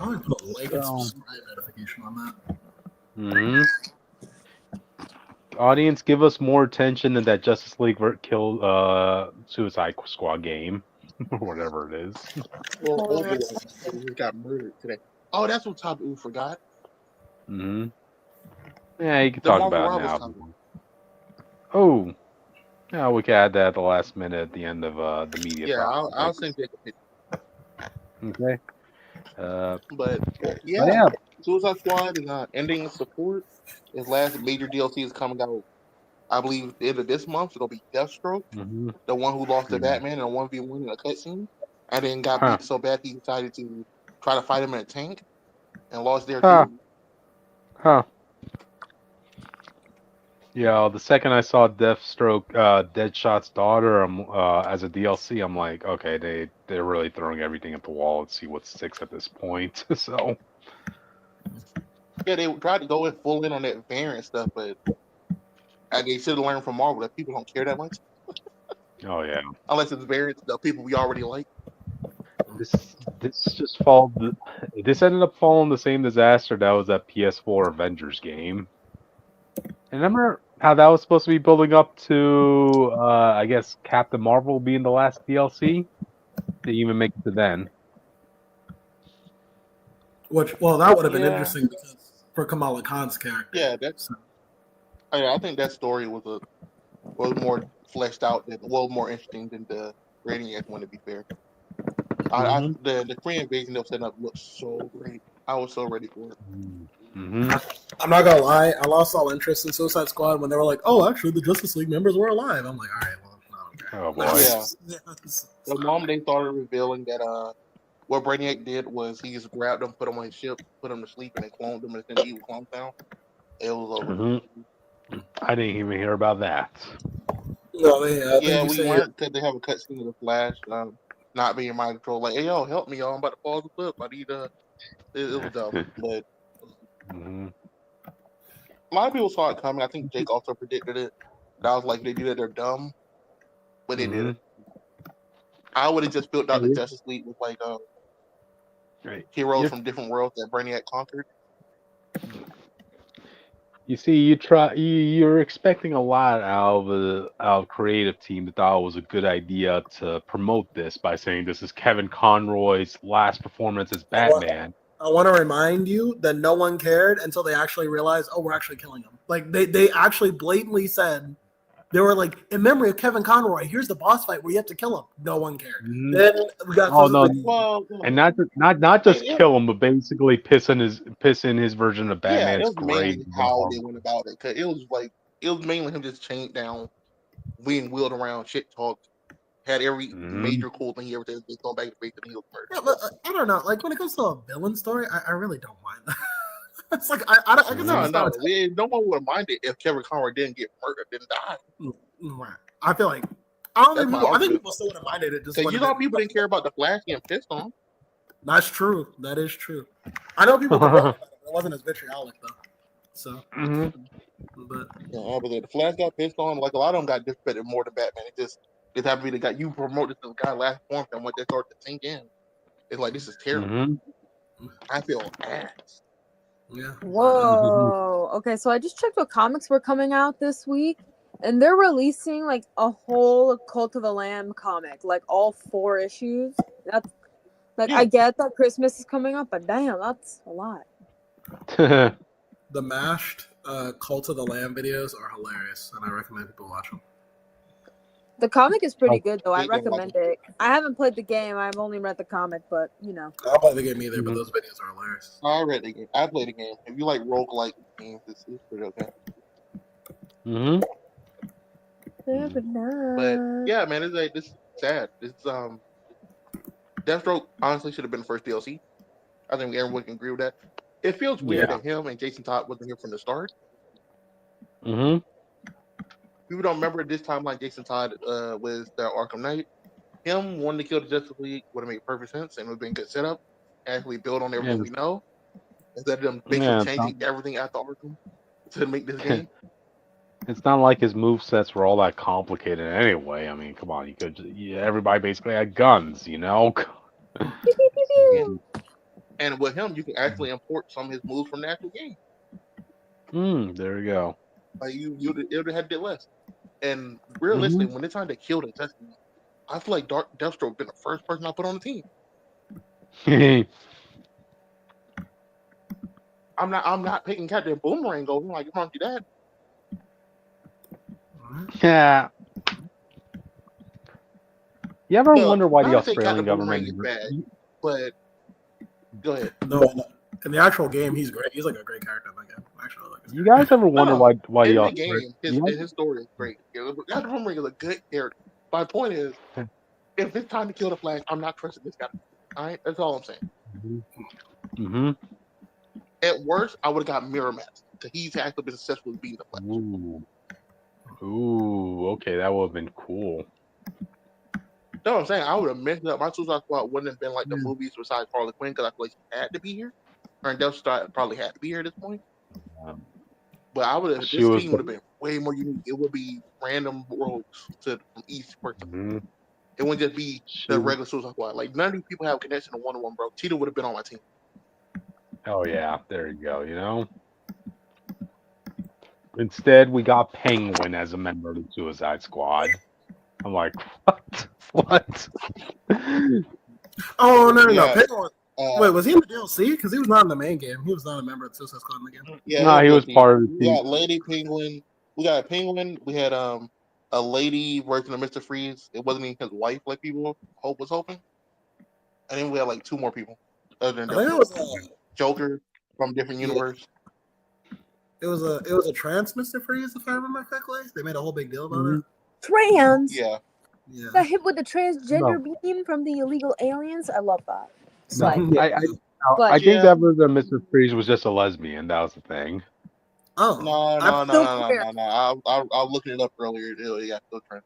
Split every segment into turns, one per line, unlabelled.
probably put a like and subscribe notification on that.
Mm-hmm. Audience, give us more attention than that Justice League kill Suicide Squad game, or whatever it is.
Well, Obi-Wan got murdered today. Oh, that's what topic we forgot.
Mm-hmm. Yeah, you can
The
talk
Marvel
about it
Rivals
now.
topic.
Oh, yeah, we can add that at the last minute at the end of the media.
Yeah, I'll send you a picture.
Okay.
But yeah, Suicide Squad is ending support. His last major DLC is coming out, I believe, the end of this month. It'll be Deathstroke, the one who lost to Batman in a 1v1 in a cutscene, and then got beat so bad he decided to try to fight him in a tank and lost there too.
Yeah, the second I saw Deathstroke, Deadshot's daughter, as a DLC, I'm like, okay, they're really throwing everything at the wall and see what sticks at this point. So
yeah, they tried to go in full in on that variant stuff, but they should have learned from Marvel that people don't care that much.
Oh yeah,
unless it's variants, the people we already like.
This just followed. This ended up following the same disaster that was that PS4 Avengers game. And remember how that was supposed to be building up to, I guess, Captain Marvel being the last DLC? Didn't even make it to then.
That would have been interesting because for Kamala Khan's character.
Yeah, I think that story was more fleshed out, more interesting than the Brainiac one. To be fair, the Korean invasion they were setting up looked so great. I was so ready for it.
I'm not gonna lie, I lost all interest in Suicide Squad when they were like, "Oh, actually, the Justice League members were alive." I'm like, "All right, well, no."
Oh boy.
Yeah. The moment they started revealing that what Brainiac did was he just grabbed them, put them on his ship, put them to sleep, and then cloned them, and then he was cloned down. It was over.
I didn't even hear about that.
No,
we learned because they have a cutscene of the Flash not being mind control. Like, hey, yo, help me, y'all! I'm about to fall off the cliff. I need It was dumb, but a lot of people saw it coming. I think Jake also predicted it. I was like, they do that, they're dumb, but they did it. I would have just built out the Justice League with like heroes from different worlds that Brainiac conquered.
You see, you're expecting a lot out of creative team that thought it was a good idea to promote this by saying this is Kevin Conroy's last performance as Batman.
I want to remind you that no one cared until they actually realized, oh, we're actually killing him. Like they actually blatantly said, they were like, in memory of Kevin Conroy, here's the boss fight where you have to kill him. No one cared. Then we got
and not just kill him, but basically piss in his version of Batman.
Yeah, it was mainly how they went about it. Cause it was mainly him just chained down, being wheeled around, shit talked, had every major cool thing he ever did. They go back to face the heel first.
Yeah, I don't know. Like when it comes to a villain story, I really don't mind that. It's like I can
no one would have minded if Kevin Conroy didn't get murdered, didn't die.
I feel like I think people still would have minded it. Just
you know, people didn't care about the Flash getting pissed on.
That's true. That is true. I know people complained about it, but it wasn't as vitriolic though. So,
but the Flash got pissed on. Like a lot of them got disrespected more than Batman. It just happened to be the guy you promoted the guy last form, and when they start to sink in, it's like this is terrible. I feel ass.
Yeah.
Whoa. Okay, so I just checked what comics were coming out this week, and they're releasing like a whole Cult of the Lamb comic, like all 4 issues. That's like I get that Christmas is coming up, but damn, that's a lot.
The mashed Cult of the Lamb videos are hilarious, and I recommend people watch them.
The comic is pretty good, though. I recommend it. I haven't played the game. I've only read the comic, but, you know.
I don't play the game either, but those videos are hilarious.
I read the game. I played the game. If you like roguelike games, it's pretty okay. But, yeah, man, this is sad. It's, Deathstroke, honestly, should have been the first DLC. I think everyone can agree with that. It feels weird that him and Jason Todd wasn't here from the start. People don't remember this timeline. Jason Todd was the Arkham Knight. Him wanting to kill the Justice League would have made perfect sense and would have been a good setup. Actually build on everything we know. Instead of them basically changing everything after Arkham to make this game.
It's not like his movesets were all that complicated anyway. I mean, come on, everybody basically had guns, you know?
And with him, you can actually import some of his moves from the actual game.
There you go.
Like it would have had to less. And realistically, when it's time to kill the Destiny, I feel like Deathstroke would been the first person I put on the team. I'm not picking Captain Boomerang over. Like, you can't do that.
Yeah. You ever wonder why the
I would say
Australian
Captain
government
Boomerang is bad, but go ahead.
No, in the actual game, he's great. He's like a great character in the game. Actually, I like his
You
character.
guys ever wonder why
in
the
the game, his story is great. Captain Boomerang is a good character. My point is, if it's time to kill the Flash, I'm not trusting this guy. All right, that's all I'm saying. At worst, I would have got Mirror Mask because he's actually been successful with beating the Flash.
Ooh, okay, that would have been cool.
No, I'm saying I would have messed up. My Suicide Squad wouldn't have been like the movies besides Harley Quinn because I feel like she had to be here, or Deathstroke probably had to be here at this point. But I would have. This team would have been way more unique. It would be random rogues from each person. It wouldn't just be the regular Suicide Squad. Like none of these people have a connection to Wonder Woman, bro. Cheetah would have been on my team.
Oh yeah, there you go. You know. Instead, we got Penguin as a member of the Suicide Squad. I'm like, what? What?
Oh no! Penguin. Wait, was he in the DLC? Because he was not in the main game. He was not a member of the Suicide Squad in the game.
Yeah,
no, he was part of the team.
We got Lady Penguin. We got a Penguin. We had a lady version of Mr. Freeze. It wasn't even his wife like people was hoping. And then we had like 2 more people. Other than Joker from different universe.
It was a trans Mr. Freeze, if I remember correctly. They made a whole big deal about it.
Trans.
Yeah.
Got hit with the transgender beam from the illegal aliens. I love that.
I think that was Mr. Freeze was just a lesbian. That was the thing.
Oh no! I was looking it up earlier. Yeah, still trans.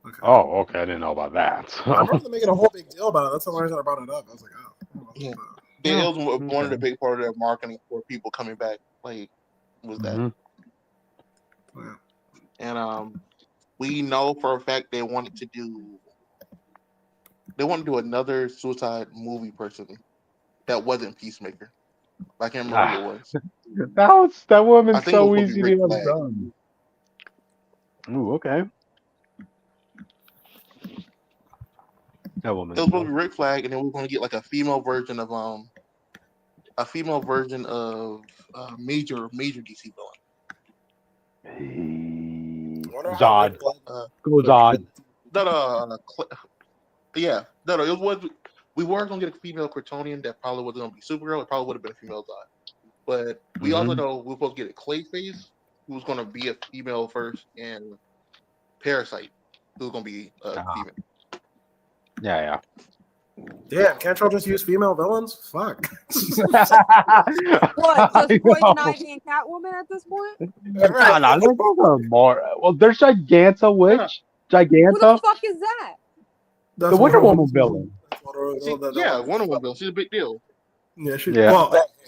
Okay.
Oh, okay. I didn't know about that.
I remember them making a whole big deal about it. That's the only reason I brought it up. I was like, oh.
Yeah. It was one of the big part of their marketing for people coming back. Like, was that?
Yeah.
And we know for a fact they wanted to do another Suicide movie person that wasn't Peacemaker. I can't remember who it was.
That woman's so easy to have done. Ooh, okay. That woman.
It was supposed to be Rick Flag, and then we were going to get like a female version of major DC villain.
Zod. Go Zod. We were going to get a female Kryptonian that probably wasn't going to be Supergirl. It probably would have been a female Zod. But we also know we were supposed to get a Clayface, who was going to be a female first, and Parasite, who was going to be a female. Yeah.
Damn, can't y'all just use female villains? Fuck.
What? Just Poison Ivy and Catwoman at this point?
More. Well, there's Giganta Witch. Giganta.
Who the fuck is that?
The Wonder Woman villain.
Wonder Woman villain. She's a big deal.
Yeah,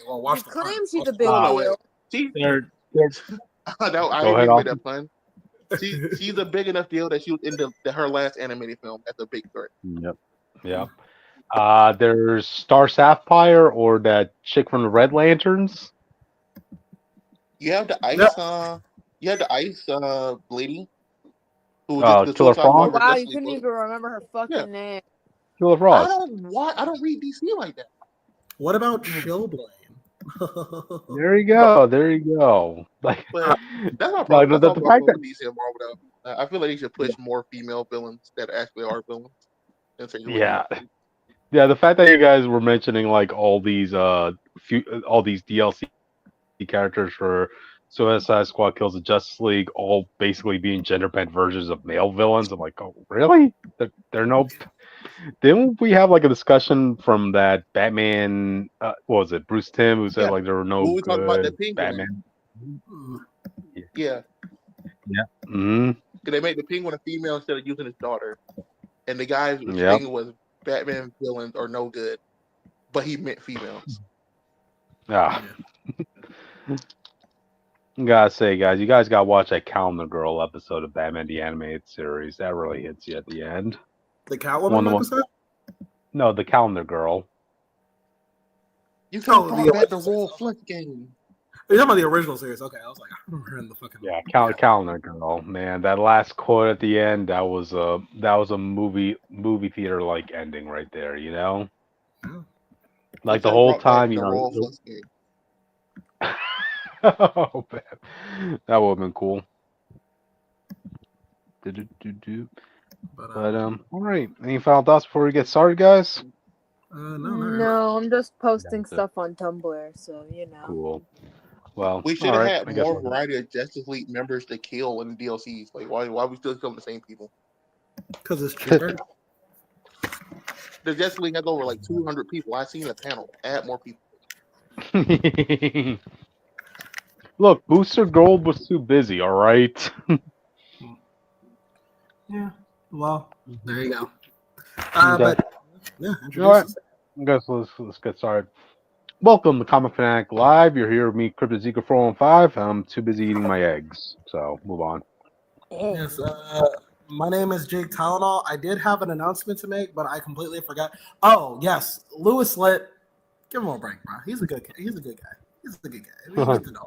well, watch
the claim she's a big deal.
I didn't make that pun. She's a big enough deal that she was in her last animated film as a big threat.
Yep. There's Star Sapphire or that chick from the Red Lanterns.
You have the ice. Lady.
Killer Frost.
Wow, you couldn't even remember her fucking name.
Killer Frost.
I don't read DC like that.
What about Chillblade?
There you go. Like
that's not problem. The fact that DC and Marvel, I feel like they should push more female villains that actually are villains.
Yeah, the fact that you guys were mentioning like all these DLC characters for Suicide Squad Kills the Justice League, all basically being gender bent versions of male villains. I'm like, oh really? They're no. Didn't we have like a discussion from that Batman? What was it, Bruce Timm, who said like there were no good
about the
Batman?
Yeah.
Mm-hmm.
They made the Penguin a female instead of using his daughter, and the guy's thing was Batman villains are no good, but he meant females.
Gotta say, guys, you guys gotta watch that Calendar Girl episode of Batman the Animated Series. That really hits you at the end.
The Catwoman episode?
No, the Calendar Girl.
You can't brought back the Royal Flush game.
You're talking about the original series. Okay, I was like, I remember in the fucking
Calendar Girl, man. That last quote at the end, that was a movie theater like ending right there, you know?
Yeah.
Like the whole time, you know.
Royal Flush game.
Oh man. That would have been cool. But all right. Any final thoughts before we get started, guys?
No, I'm just posting stuff on Tumblr, so you know.
Cool. Well,
we should have had more variety of Justice League members to kill in the DLCs. Like, why are we still killing the same people?
Because it's cheaper.
The Justice League has over like 200 people. I seen the panel. Add more people.
Look, Booster Gold was too busy. All right.
Yeah. Well, there you go.
Okay.
But yeah,
all right. I guess let's get started. Welcome to Comic Fanatic Live. You're here with me, CryptoZeeker415. I'm too busy eating my eggs, so move on.
Yes, my name is Jake Tylenol. I did have an announcement to make, but I completely forgot. Oh, yes, Lewis Litt. Give him a break, bro. He's a good guy. He's a good guy. He's good to know.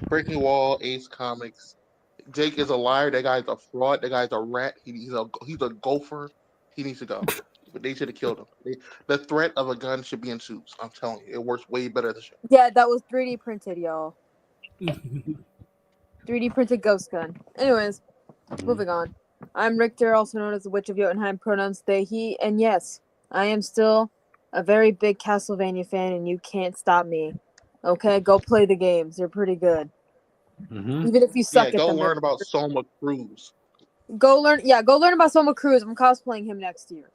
Breaking Wall, Ace Comics. Jake is a liar. That guy's a fraud. That guy's a rat. He's a gopher. He needs to go. But they should have killed him. The threat of a gun should be in suits. I'm telling you, it works way better as a show.
Yeah, that was 3D printed, y'all. 3D printed ghost gun. Anyways, moving on. I'm Richter, also known as the Witch of Jotunheim, pronouns they, he, and yes, I am still a very big Castlevania fan, and you can't stop me. Okay, go play the games. They're pretty good.
Mm-hmm.
Even if you suck at
go
them.
learn about Soma Cruz.
Go learn about Soma Cruz. I'm cosplaying him next year.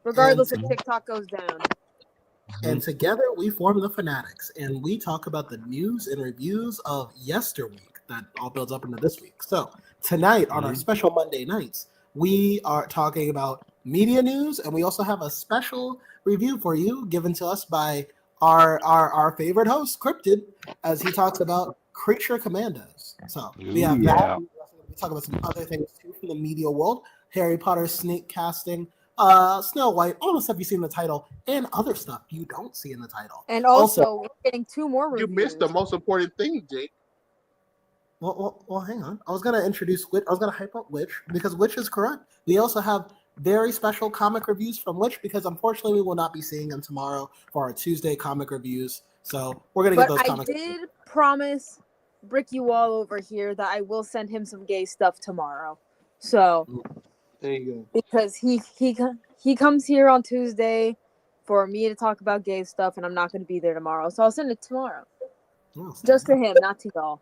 Regardless if TikTok goes down.
And together we form the Fanatics, and we talk about the news and reviews of yesterweek that all builds up into this week. So tonight on our special Monday nights, we are talking about media news, and we also have a special review for you given to us by our favorite host, Cryptid, as he talks about Creature Commandos. So we have that. We talk about some other things too from the media world. Harry Potter sneak casting, Snow White, all the stuff you see in the title, and other stuff you don't see in the title.
And also we're getting 2 more reviews.
You missed the most important thing, Jake.
Well, hang on. I was gonna introduce Witch. I was gonna hype up Witch because Witch is correct. We also have very special comic reviews from Witch because unfortunately we will not be seeing him tomorrow for our Tuesday comic reviews. So we're gonna get those comics.
I did promise Bricky Wall over here that I will send him some gay stuff tomorrow. So
there you
go. Because he comes here on Tuesday for me to talk about gay stuff, and I'm not going to be there tomorrow, so I'll send it tomorrow. Just to him, not to y'all.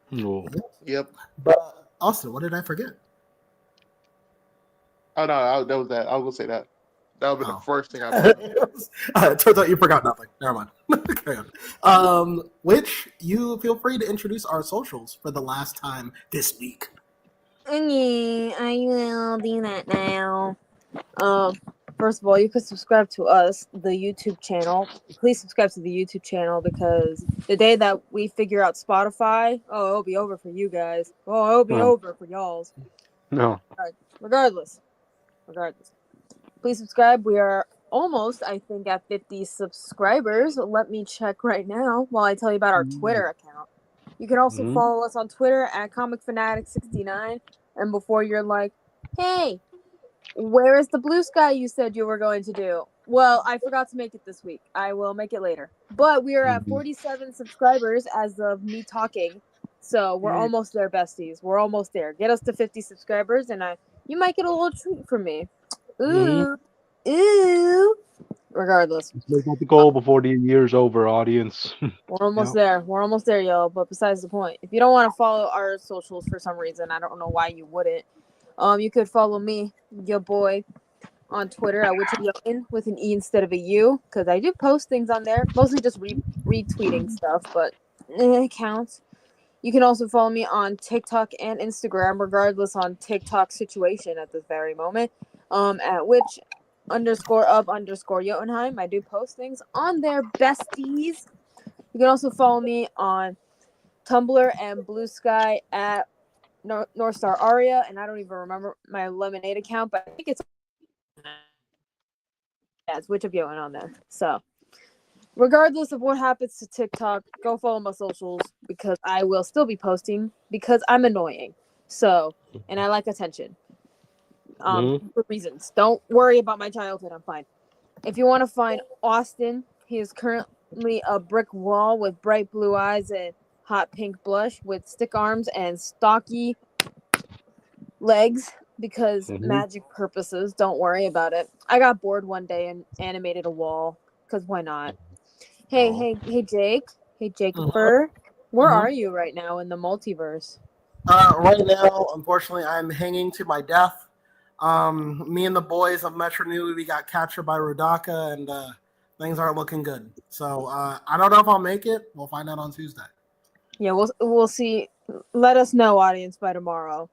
No.
Yep.
But Austin, what did I forget?
Oh no, that was that. I was gonna say that. That would be the first thing I
it turns out you forgot nothing. Never mind. Carry on. Which you feel free to introduce our socials for the last time this week.
Yeah, I will do that now. First of all, you could subscribe to us, the YouTube channel. Please subscribe to the YouTube channel because the day that we figure out Spotify, it'll be over for you guys. It'll be over for y'alls.
No.
Right. Regardless. Please subscribe. We are almost, I think, at 50 subscribers. Let me check right now while I tell you about our Twitter account. You can also follow us on Twitter at ComicFanatic69. And before you're like, hey, where is the blue sky you said you were going to do? Well, I forgot to make it this week. I will make it later. But we are at 47 subscribers as of me talking. So we're almost there, besties. We're almost there. Get us to 50 subscribers and you might get a little treat from me. Ooh. Ooh. Regardless.
Let's make that the goal before the year's over, audience.
We're almost there. We're almost there, y'all. But besides the point, if you don't want to follow our socials for some reason, I don't know why you wouldn't. You could follow me, your boy, on Twitter at WitchofYoten with an E instead of a U, because I do post things on there, mostly just retweeting stuff, but it counts. You can also follow me on TikTok and Instagram, regardless on TikTok situation at this very moment, at witch_of_Jotunheim. I do post things on there, besties. You can also follow me on Tumblr and Blue Sky at Northstar Aria, and I don't even remember my Lemonade account, but I think it's Yeah, it's Witch going on there. So, regardless of what happens to TikTok, go follow my socials because I will still be posting because I'm annoying. So, and I like attention. For reasons. Don't worry about my childhood. I'm fine. If you want to find Austin, he is currently a brick wall with bright blue eyes and hot pink blush with stick arms and stocky legs because magic purposes. Don't worry about it. I got bored one day and animated a wall because why not? Hey, Jake. Hey, Jacober. Where are you right now in the multiverse?
Right now, unfortunately, I'm hanging to my death. Me and the boys of Metro New, we got captured by Rodaka, and things aren't looking good. So I don't know if I'll make it. We'll find out on Tuesday. Yeah,
we'll see. Let us know, audience, by tomorrow.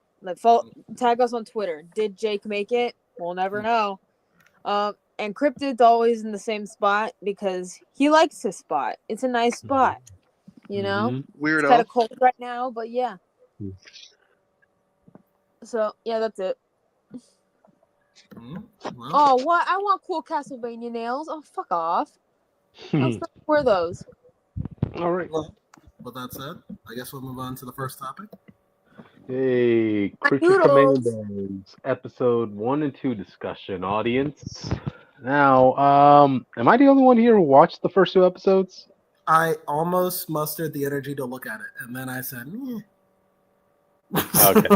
Tag us on Twitter. Did Jake make it? We'll never know. And Cryptid's always in the same spot because he likes his spot. It's a nice spot, you know.
Weirdo.
It's kind of cold right now, but yeah. So yeah, that's it. Well. Oh, what? I want cool Castlevania nails. Oh, fuck off. I'll wear those.
All right.
Well, with that said, I guess we'll move on to the first topic.
Hey, Creature Commandos, episode 1 and 2 discussion, audience. Now, am I the only one here who watched the first 2 episodes?
I almost mustered the energy to look at it, and then I said,
Okay.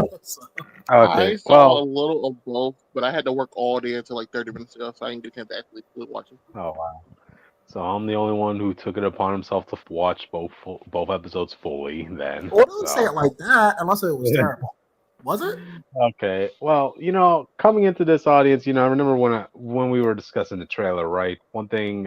I saw a little of both, but I had to work all day until like 30 minutes ago, so I didn't get a chance to actually watch it.
Oh, wow. So I'm the only one who took it upon himself to watch both episodes fully then.
Well, don't say it like that, unless it was terrible. Was it?
Okay. Well, coming into this audience, I remember when we were discussing the trailer, right? One thing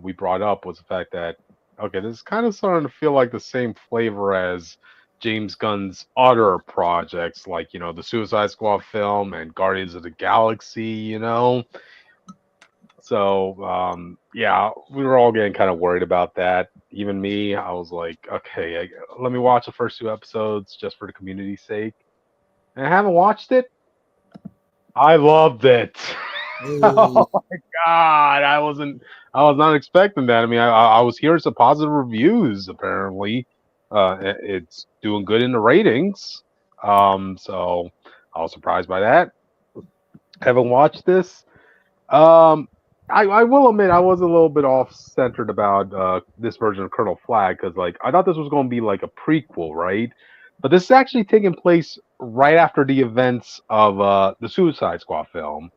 we brought up was the fact that, okay, this is kind of starting to feel like the same flavor as James Gunn's other projects, like, the Suicide Squad film and Guardians of the Galaxy, So, yeah, we were all getting kind of worried about that. Even me, I was like, okay, let me watch the first 2 episodes just for the community's sake. And I haven't watched it. I loved it. Oh my god, I was not expecting that. I mean, I was hearing some positive reviews. Apparently, it's doing good in the ratings. So I was surprised by that. Haven't watched this. I will admit I was a little bit off-centered about this version of Colonel Flag because, like, I thought this was going to be like a prequel, right? But this is actually taking place right after the events of the Suicide Squad film.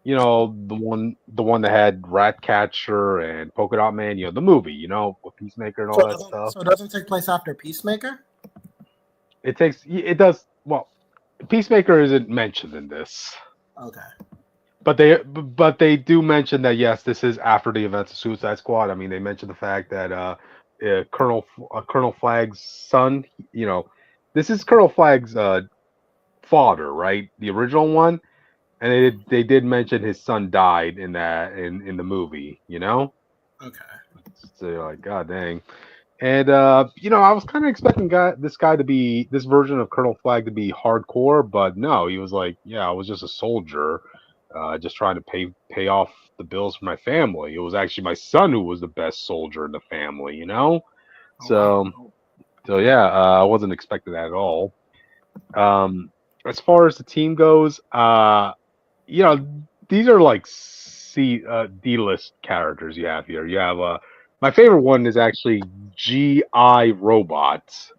The one that had Ratcatcher and Polka Dot Man. The movie. With Peacemaker and all that stuff.
So it doesn't take place after Peacemaker?
It does. Well, Peacemaker isn't mentioned in this.
Okay.
But they do mention that, yes, this is after the events of Suicide Squad. I mean, they mentioned the fact that Colonel Flag's son, this is Colonel Flag's father, right? The original one, and they did mention his son died in the movie,
Okay.
So you're like, god dang. And I was kind of expecting this version of Colonel Flag to be hardcore, but no, he was like, yeah, I was just a soldier. Just trying to pay off the bills for my family. It was actually my son who was the best soldier in the family, So yeah, I wasn't expecting that at all. As far as the team goes, these are like D-list characters you have here. You have my favorite one is actually G.I. Robot.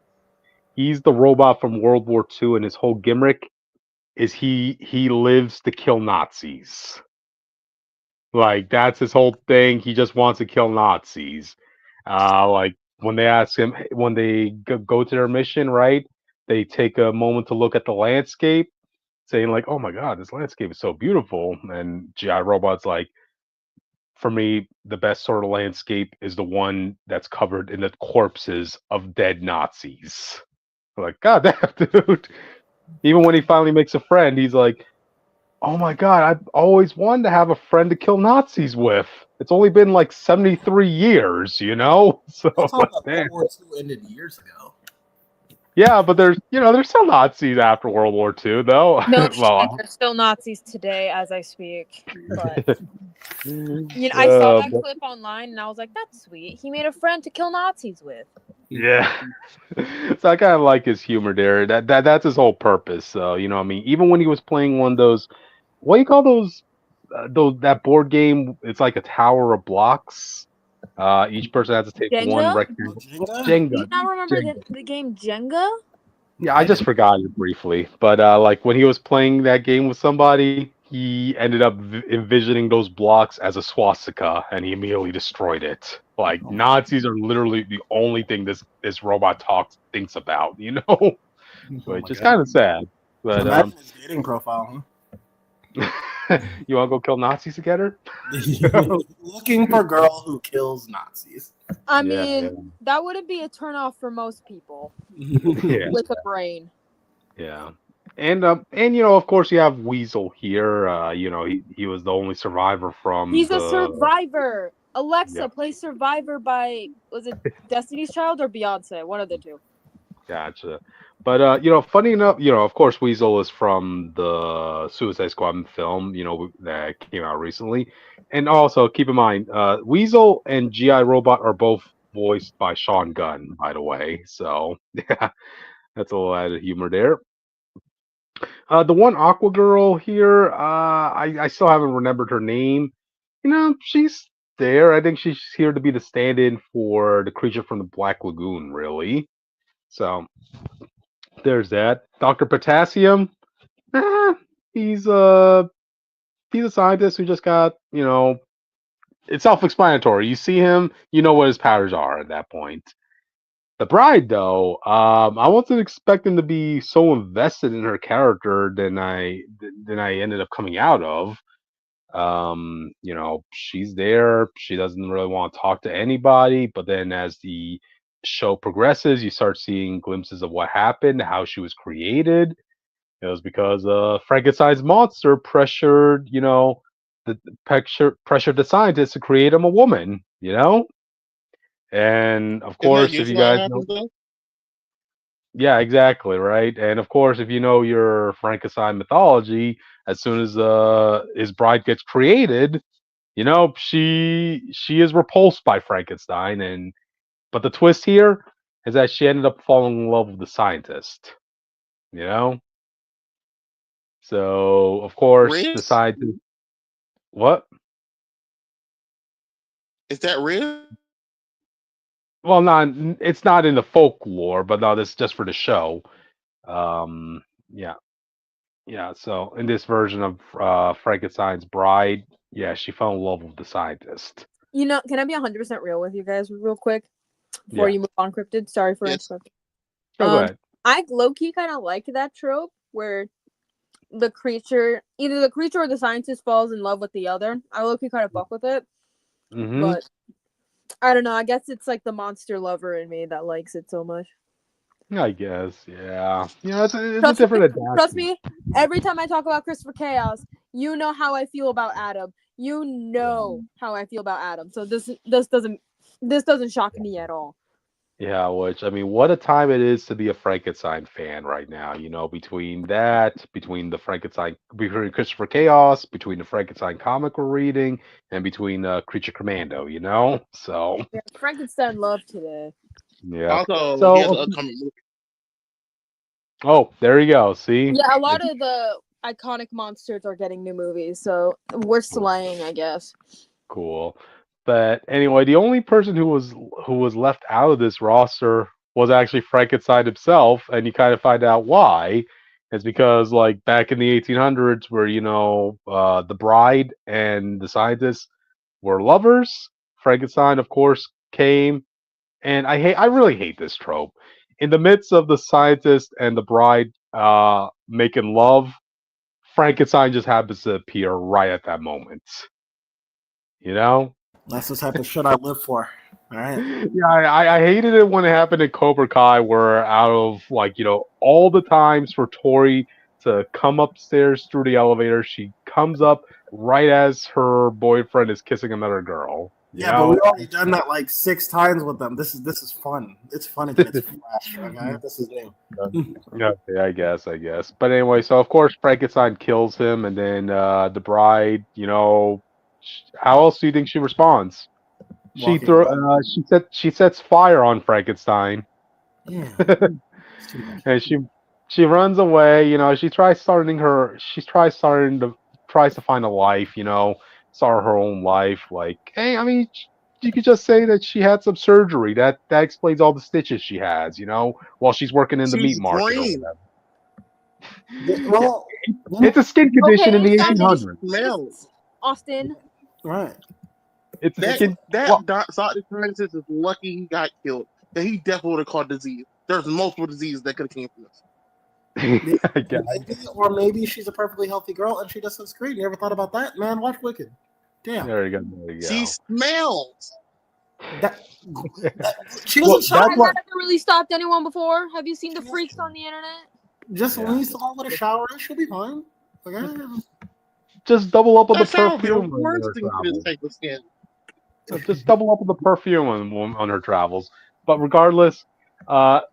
He's the robot from World War II, and his whole gimmick is he lives to kill Nazis. Like, that's his whole thing. He just wants to kill Nazis. Like, when they ask him, when they go to their mission, right, they take a moment to look at the landscape, saying like, oh my god, this landscape is so beautiful. And G.I. Robot's like, for me, the best sort of landscape is the one that's covered in the corpses of dead Nazis. I'm like, god damn, dude. Even when he finally makes a friend, he's like, oh my god, I've always wanted to have a friend to kill Nazis with. It's only been like 73 years, So
I thought that World War II ended years ago.
Yeah, but there's still Nazis after World War II, though.
No,
Well,
there's still Nazis today as I speak. But I saw
uh,
that
but-
clip online and I was like, "That's sweet. He made a friend to kill Nazis with."
yeah. So I kind of like his humor there. That's his whole purpose. So I mean, even when he was playing one of those, what do you call those that board game? It's like a tower of blocks. Each person has to take one
Jenga?
rectangle.
Jenga?
Do you
Jenga.
not remember
Jenga.
the game Jenga?
Yeah, I just forgot it briefly. But like when he was playing that game with somebody, he ended up envisioning those blocks as a swastika, and he immediately destroyed it. Like Nazis are literally the only thing this robot thinks about,
Oh
which
my
is
God.
kind of sad. But
Imagine his dating profile,
you want to go kill Nazis together?
huh? Looking for girl who kills Nazis.
I
Yeah,
mean, that wouldn't be a turnoff for most people
yeah,
with a brain.
yeah. And of course you have Weasel here. He was the only survivor from
He's a
the
survivor. Alexa,
yeah.
play Survivor by, was it Destiny's Child or Beyonce? One of the two.
Gotcha. But funny enough, of course Weasel is from the Suicide Squad film, that came out recently. And also keep in mind, Weasel and GI Robot are both voiced by Sean Gunn, by the way. So yeah, that's a little added humor there. The one Aqua girl here, I still haven't remembered her name. She's there. I think she's here to be the stand-in for the creature from the Black Lagoon, really. So there's that. Dr. Potassium. eh, he's a scientist who just got, it's self-explanatory. You see him, you know what his powers are at that point. The bride, though, I wasn't expecting to be so invested in her character than I ended up coming out of. She's there. She doesn't really want to talk to anybody, but then as the show progresses, you start seeing glimpses of what happened, how she was created. It was because Frankenstein's monster pressured the scientists to create him a woman. And of
Isn't that
course, if you
usually how it
guys know,
happens though?
yeah, exactly, right. And of course, if you know your Frankenstein mythology, as soon as his bride gets created, she is repulsed by Frankenstein, but the twist here is that she ended up falling in love with the scientist. You know, so of course the
Riz?
scientist. What?
Is that Riz?
Well, not it's not in the folklore, but no, this is just for the show. Um, yeah, yeah. So in this version of Frankenstein's bride, yeah, she fell in love with the scientist.
Can I be 100% real with you guys real quick before
Yeah.
you move on, Cryptid? Sorry for
Yes.
interrupting.
Oh, go ahead.
I low-key kind of like that trope where either the creature or the scientist falls in love with the other. I low-key kind of fuck with it.
Mm-hmm.
But I don't know. I guess it's like the monster lover in me that likes it so much.
I guess, yeah. It's a different adaptation.
Trust me, every time I talk about Christopher Chaos, you know how I feel about Adam. You know how I feel about Adam. So this doesn't shock me at all.
Yeah, which I mean, what a time it is to be a Frankenstein fan right now. Between the Frankenstein, between Christopher Chaos, between the Frankenstein comic we're reading, and between Creature Commando. So
Yeah, Frankenstein love today.
yeah.
Also, he has an
So
upcoming movie.
oh, there you go. See,
Yeah, a lot of the iconic monsters are getting new movies, so we're slaying, I guess.
cool. But anyway, the only person who was left out of this roster was actually Frankenstein himself, and you kind of find out why. It's because like back in the 1800s, where the bride and the scientist were lovers, Frankenstein, of course, came, and I really hate this trope. In the midst of the scientist and the bride making love, Frankenstein just happens to appear right at that moment. You know?
That's the type of shit I live for. All right.
Yeah, I hated it when it happened in Cobra Kai, where out of all the times for Tori to come upstairs through the elevator, she comes up right as her boyfriend is kissing another girl.
Yeah, but we've already done that like 6 times with them. This is fun. It's fun again. It's fresh. Okay, this is new.
Okay, I guess. But anyway, so of course Frankenstein kills him, and then the bride, how else do you think she responds? She sets fire on Frankenstein.
Yeah.
And she runs away. She tries to find a life. Start her own life. Like, hey, I mean, you could just say that she had some surgery. That explains all the stitches she has. While she's working in the meat market. Or whatever.
Well,
It's a skin condition in the
Okay,
1800s.
Smells.
Austin.
right.
It's a skin.
Dr. Francis is lucky he got killed. That he definitely would have caught disease. There's multiple diseases that could have came from this.
Maybe she's a perfectly healthy girl and she doesn't scream. You ever thought about that? Man, watch Wicked. Damn.
There you go.
She smells.
She was
That never really stopped anyone before. Have you seen the freaks on the internet?
Just leave the hall with a shower. She'll be fine. Okay.
Just double up on the
That
perfume. Just double up on the perfume on her travels. But regardless, throughout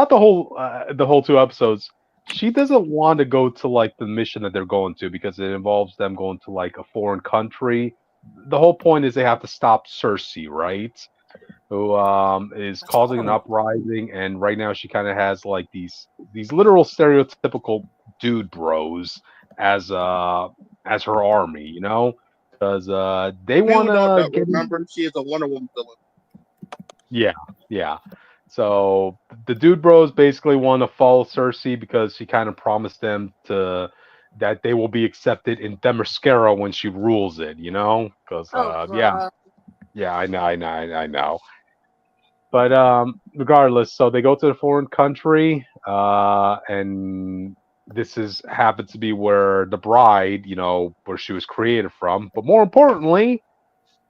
the whole 2 episodes, she doesn't want to go to like the mission that they're going to because it involves them going to like a foreign country. The whole point is they have to stop Cersei, right? Who is causing an uprising, and right now she kind of has like these literal stereotypical dude bros as her army, because they want to
remember she is a Wonder Woman villain.
Yeah. So the dude bros basically want to follow Cersei because she kind of promised them that they will be accepted in Themyscira when she rules it, because I know. But regardless, so they go to the foreign country, and this happens to be where the bride, where she was created from. But more importantly,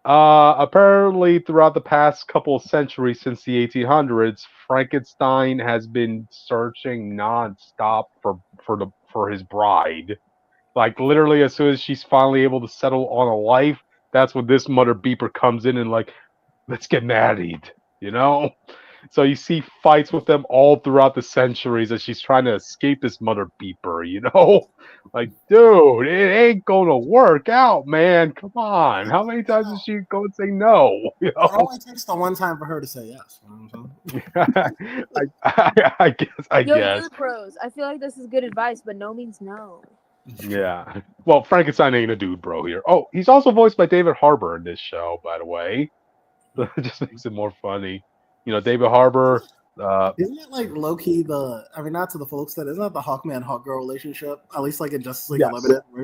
apparently throughout the past couple of centuries since the 1800s, Frankenstein has been searching nonstop for his bride. Like literally, as soon as she's finally able to settle on a life, that's when this mother beeper comes in and like, let's get married, So you see fights with them all throughout the centuries as she's trying to escape this mother beeper, Like, dude, it ain't gonna work out, man. Come on. How many times is she going to say no?
It only takes the one time for her to say yes.
I guess.
Dude bros, I feel like this is good advice, but no means no.
Yeah. Well, Frankenstein ain't a dude bro here. Oh, he's also voiced by David Harbour in this show, by the way. It just makes it more funny. David Harbour.
Isn't it like low key not to the full extent, isn't that the Hawkman Hawkgirl relationship? At least like in Justice League Unlimited, where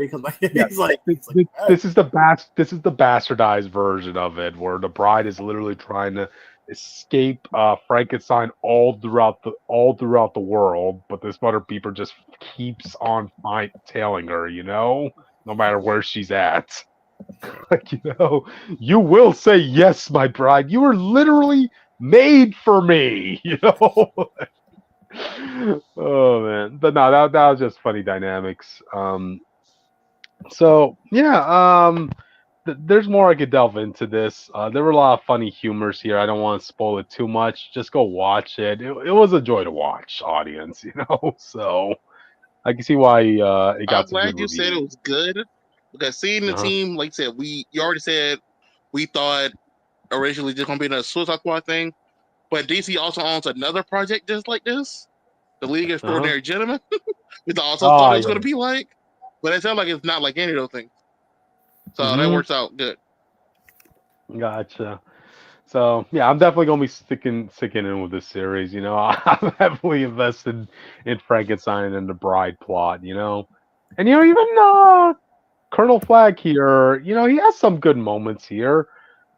this
is the bastardized version of it, where the bride is literally trying to escape Frankenstein all throughout the world, but this mother beeper just keeps on tailing her, no matter where she's at. Like, you will say yes, my bride. You were literally made for me, Oh man, but no, that was just funny dynamics. There's more I could delve into this. There were a lot of funny humors here. I don't want to spoil it too much. Just go watch it. It was a joy to watch, audience. So I can see why it got.
I'm glad you said it was good because seeing the team, like you said, you already said we thought originally just gonna be another Suicide Squad thing, but DC also owns another project just like this, the League of Extraordinary Gentlemen. We also thought it was gonna be like, but it sounds like it's not like any of those things. So that works out good.
Gotcha. So yeah, I'm definitely gonna be sticking in with this series. I'm heavily invested in Frankenstein and the bride plot. And even Colonel Flag here, he has some good moments here.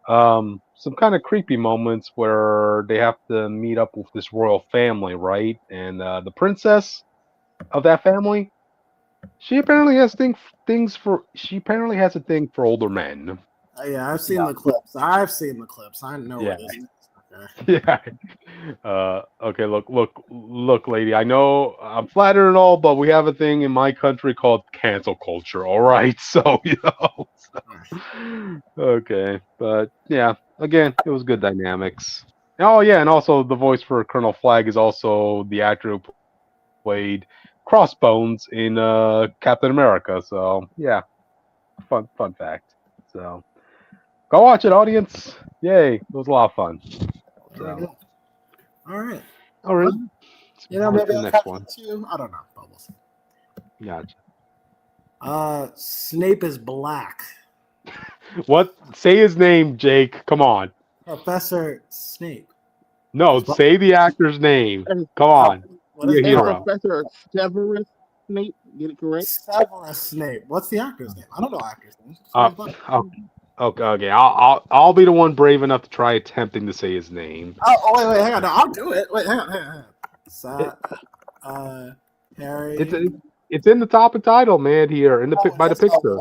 Some kind of creepy moments where they have to meet up with this royal family, right? And the princess of that family, she apparently has She apparently has a thing for older men.
Yeah, I've seen the clips. I know what it is.
Yeah. Okay. Look, lady. I know I'm flattered and all, but we have a thing in my country called cancel culture. All right. So Okay, but yeah. Again, it was good dynamics. Oh yeah, and also the voice for Colonel Flag is also the actor who played Crossbones in Captain America. So yeah, fun fact. So go watch it, audience. Yay, it was a lot of fun.
Very
So
good. All right.
all right,
Well,
let's
you
move
know,
on to
maybe
the
I'll
next
catch
one.
it too. I don't know, but we'll see.
Gotcha.
Snape is black.
What? Say his name, Jake. Come on.
Professor Snape.
No,
Is black.
say the actor's name.
And,
Come on.
What
Be
is
a
it?
and
hero.
Professor Severus Snape, get it correct?
Severus Snape. What's the actor's name? I don't know actor's name.
Uh, okay. I'll be the one brave enough to try attempting to say his name.
Wait, hang on. No, I'll do it. Wait, hang on. Harry.
It's in the top of title, man. Here in the by the picture.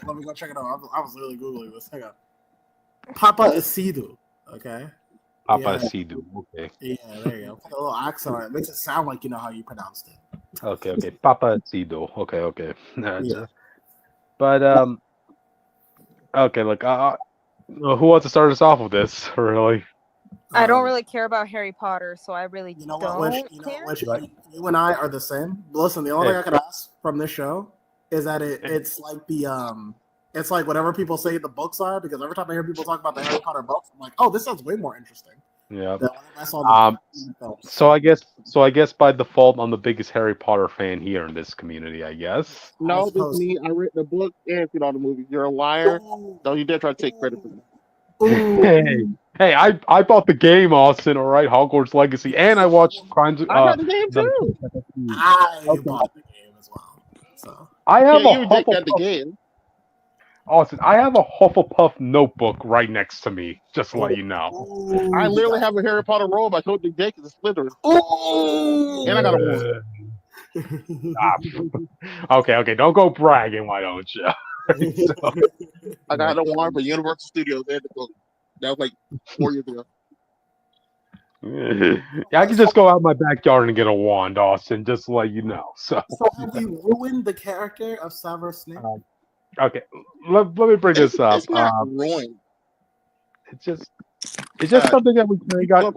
Let me go check it out. I was really googling this. Hang on. Pappa essiedu. Okay.
Pappa
Yeah.
essiedu. Okay.
Yeah, there you go. Put a little accent on it. It makes it sound like you know how you pronounced it.
Okay. Pappa essiedu. Okay.
Yeah.
But okay. Look, who wants to start us off with this? Really?
I don't really care about Harry Potter, so I really
You know
don't
what? Which you and I are the same. Listen, the only thing I could ask from this show is that it's like it's like whatever people say the books are, because every time I hear people talk about the Harry Potter books, I'm like, oh, this sounds way more interesting.
Yeah.
I saw the films.
So I guess by default, I'm the biggest Harry Potter fan here in this community. I guess.
No, this me. I read the book and seen all the movies. You're a liar. Don't you dare try to take credit for me.
Hey, I bought the game, Austin. All right, Hogwarts Legacy, and I watched Crimes.
I got the game too.
I bought the game as well. So
I have
Yeah,
a
you and Jake got the
Hufflepuff.
game.
Austin, I have a Hufflepuff notebook right next to me, just to let you know.
I literally have a Harry Potter robe. I told you Jake is a Slytherin. And I got a wand.
Okay, don't go bragging, why don't you?
I got a wand for Universal Studios and the book. That was like 4 years ago.
Yeah, I can just go out my backyard and get a wand, Austin, just to let you know. So
have we ruined the character of Severus Snape?
Okay, let me bring this up.
It's not ruined.
It's just something that we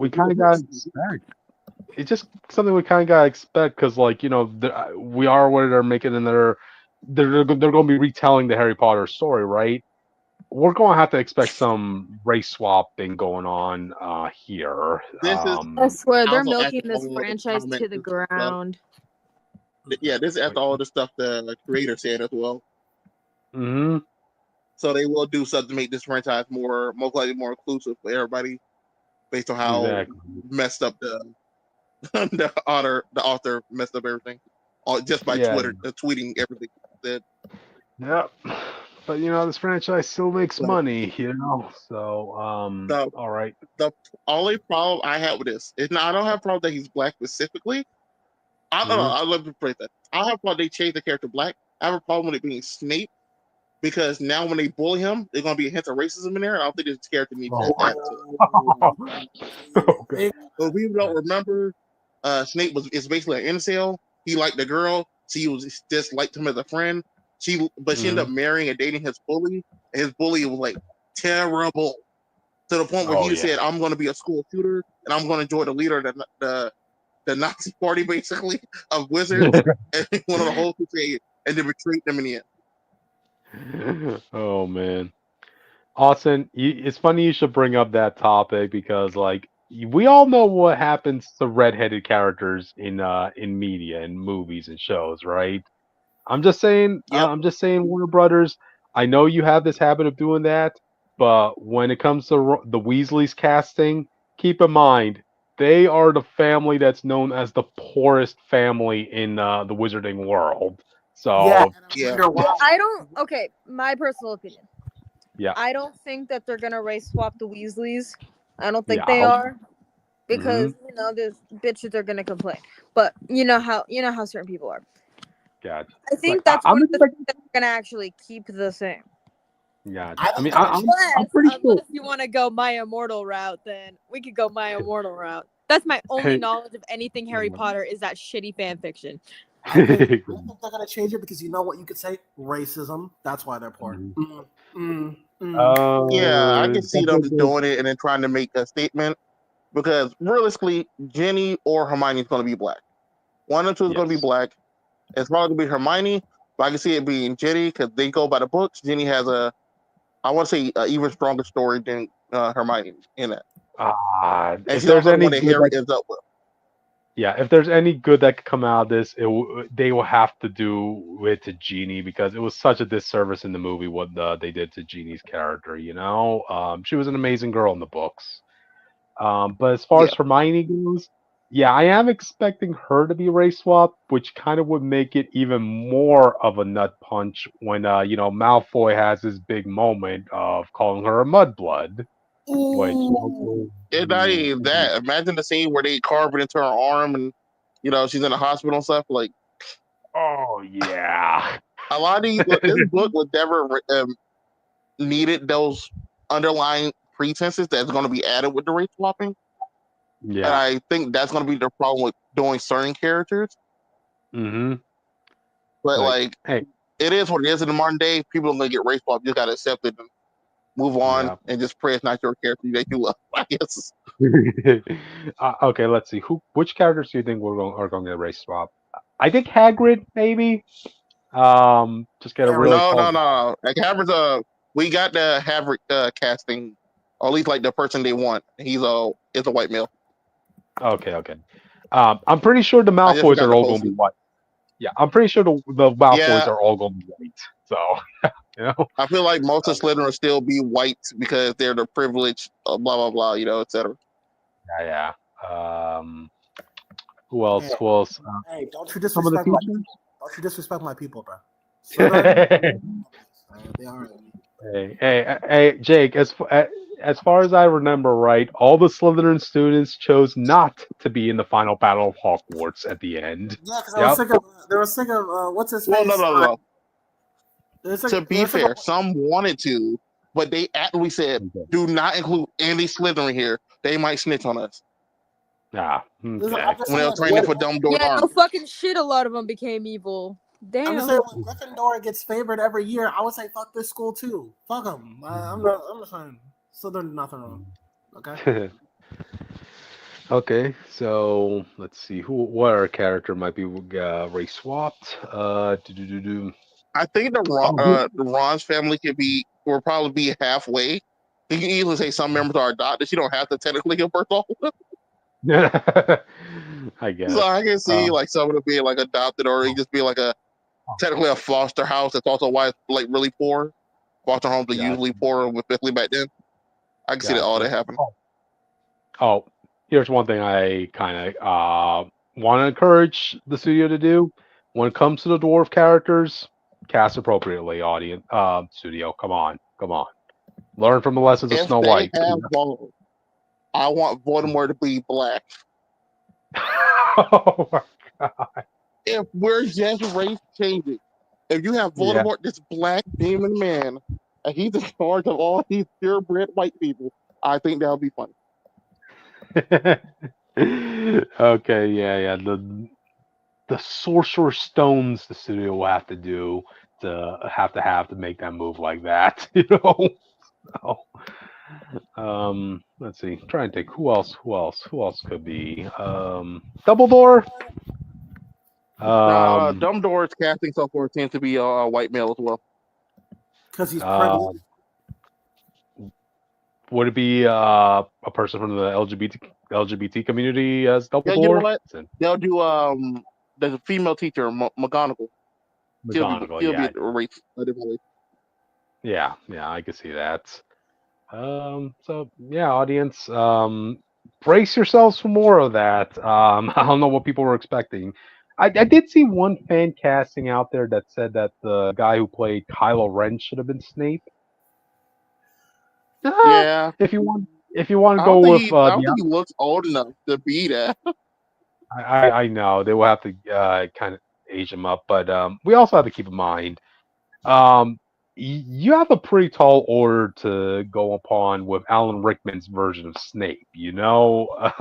kind of got expect. It's just something we kind of got to expect because, like, you know, we are aware they're making another. They're going to be retelling the Harry Potter story, right? We're going to have to expect some race swapping going on here.
I swear they're
Also
milking
after
this
all the
franchise to
comments
the
and stuff.
ground.
Yeah, this is after all the stuff the creator said as well.
Mm-hmm.
So they will do something to make this franchise most likely more inclusive for everybody, based on how messed up the author messed up everything, just by Twitter tweeting everything that.
Yep. But you know, this franchise still makes money, you know. So all right.
The only problem I have with this is I don't have a problem that he's black specifically. I don't know. I love to phrase that. I don't have a problem they change the character black. I have a problem with it being Snape. Because now when they bully him, there's gonna be a hint of racism in there. I don't think this character needs that.
Okay.
But we don't remember, Snape is basically an incel. He liked the girl. She was just liked him as a friend. She ended up marrying and dating his bully. And his bully was like terrible to the point where he said, "I'm going to be a school shooter and I'm going to join the leader of the Nazi party, basically of wizards." And he went on a whole crusade and then betrayed them in the end.
Oh man, Austin, it's funny you should bring up that topic because, like, we all know what happens to redheaded characters in media and movies and shows, right? I'm just saying, Warner Brothers. I know you have this habit of doing that, but when it comes to the Weasleys casting, keep in mind they are the family that's known as the poorest family in the wizarding world. So
I don't. Okay, my personal opinion.
Yeah.
I don't think that they're gonna race swap the Weasleys. I don't think they are, because you know the bitches are gonna complain. But you know how certain people are.
Gotcha.
I think that's one of the things that they're gonna actually keep the same.
Yeah,
I think
I'm pretty sure.
Unless you want to go my immortal route, then we could go my immortal route. That's my only knowledge of anything Harry Potter is that shitty fan fiction.
I think they're gonna change it because you know what you could say? Racism. That's why they're poor.
Yeah, I can see them
Dumbledore.
doing it and then trying to make a statement because realistically, Ginny or Hermione is going to be black. One of the two is going to be black. It's probably going to be Hermione, but I can see it being Ginny because they go by the books. Ginny has I want to say, even stronger story than Hermione in it. And
If
she's
there's
also the
any
one that
good
Harry ends up with.
Yeah, if there's any good that could come out of this, they will have to do it to Jeannie because it was such a disservice in the movie what they did to Jeannie's character. She was an amazing girl in the books. But as far as Hermione goes, yeah, I am expecting her to be race swapped, which kind of would make it even more of a nut punch when Malfoy has his big moment of calling her a mudblood. Which
It's not even that. Imagine the scene where they carve it into her arm and she's in the hospital and stuff. Like,
oh yeah,
a lot of this book would never needed those underlying pretenses that's going to be added with the race swapping.
Yeah,
and I think that's going to be the problem with doing certain characters.
Mm-hmm.
But
hey,
it is what it is in the modern day. People are going to get race swapped. You just got to accept it and move on and just pray it's not your character that you love, I guess.
Okay, let's see. Which characters do you think are going to get race swap? I think Hagrid, maybe. Just get a really
no. Like Hagrid's we got the Hagrid casting, or at least like the person they want. He's is a white male.
Okay. I'm pretty sure the Malfoys are all going to be white. Yeah, I'm pretty sure the Malfoys are all going to be white. So,
I feel like most of Slytherin will still be white because they're the privileged, blah blah blah, etc.
Yeah. Who else?
Hey, don't you disrespect my people. Don't you disrespect my people, bro. They are.
Hey, Jake. As far as I remember, right, all the Slytherin students chose not to be in the final battle of Hogwarts at the end.
Yeah, because they were sick of what's his face?
No. To be fair, some wanted to, but they actually said, "Do not include any Slytherin here. They might snitch on us."
Okay.
When they were training for Dumbledore's army.
No fucking shit. A lot of them became evil. Damn.
I'm just saying, when Gryffindor gets favored every year, I would say fuck this school too. Fuck them. I'm just saying. So there's nothing wrong. Okay.
Okay. So let's see what our character might be race swapped.
I think the Ron's family will probably be halfway. You can easily say some members are adopted. You don't have to technically give birth all of them.
I guess.
So I can see some of them being adopted, or it just be technically a foster house that's also why it's really poor. Foster homes are usually poor, especially back then. I can see that all that happen.
Oh, here's one thing I kind of want to encourage the studio to do when it comes to the dwarf characters. Cast appropriately, audience. Studio, come on. Learn from the lessons of Snow White.
I want Voldemort to be black.
Oh my god!
If we're just race changing, if you have Voldemort, this black demon man, and he's in charge of all these purebred white people, I think that would be funny.
Okay, yeah. The sorcerer's stones the studio will have to do to make that move like that, So, let's see. Try and think who else could be Dumbledore.
Dumbledore's casting so far tends to be a white male as well.
Because he's privileged.
Would it be a person from the LGBT community as Dumbledore? Yeah, you know what?
They'll do there's a female teacher, McGonagall. She'll be a race, a different race.
Yeah, I can see that. So yeah, audience, brace yourselves for more of that. I don't know what people were expecting. I did see one fan casting out there that said that the guy who played Kylo Ren should have been Snape.
Yeah.
If you want to go with,
I don't think he looks old enough to be that.
I know they will have to kind of age him up, but we also have to keep in mind, you have a pretty tall order to go upon with Alan Rickman's version of Snape, you know?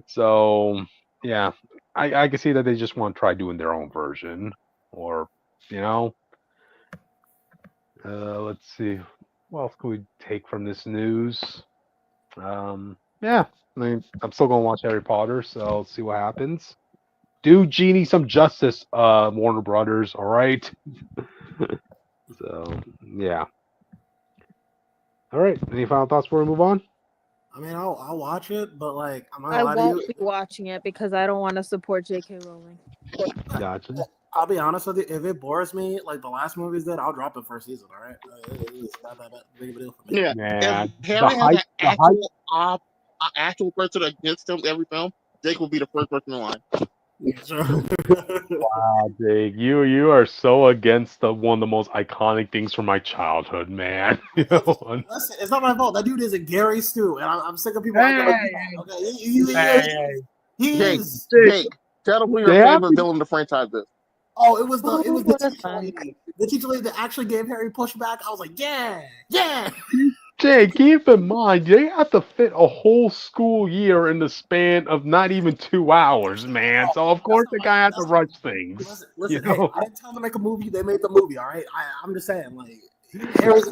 So, yeah, I can see that they just want to try doing their own version. Or, you know, let's see. What else can we take from this news? Yeah, I mean, I'm still going to watch Harry Potter, so let's see what happens. Do Genie some justice, Warner Brothers, all right? So, yeah. All right. Any final thoughts before we move on?
I mean, I'll watch it, but like, I'm not
I
gonna lie to
won't
you.
be watching it because I don't want to support J.K. Rowling.
Gotcha.
I'll be honest with you. If it bores me, like the last movies did, I'll drop it first season. All right, it's not that big of a deal for me.
Yeah.
Man,
If Harry
the
has an
hype,
actual person against him every film, Jake will be the first person in line.
wow, Jake, you are so against one of the most iconic things from my childhood, man. You know?
Listen, it's not my fault. That dude is a Gary Stu, and I'm sick of people
Hey,
acting like that. Okay, he
Jake,
is.
Jake, tell them who your
They have
favorite
to-
villain in the franchise is.
Oh, it was the
What a
teacher lady. The teacher lady that actually gave Harry pushback. I was like, yeah.
Jake, keep in mind, they have to fit a whole school year in the span of not even 2 hours, man. So of course the guy has to rush things.
Listen,
You know?
hey, I didn't tell them to make a movie. They made the movie. All right, I'm just saying, like, Harry's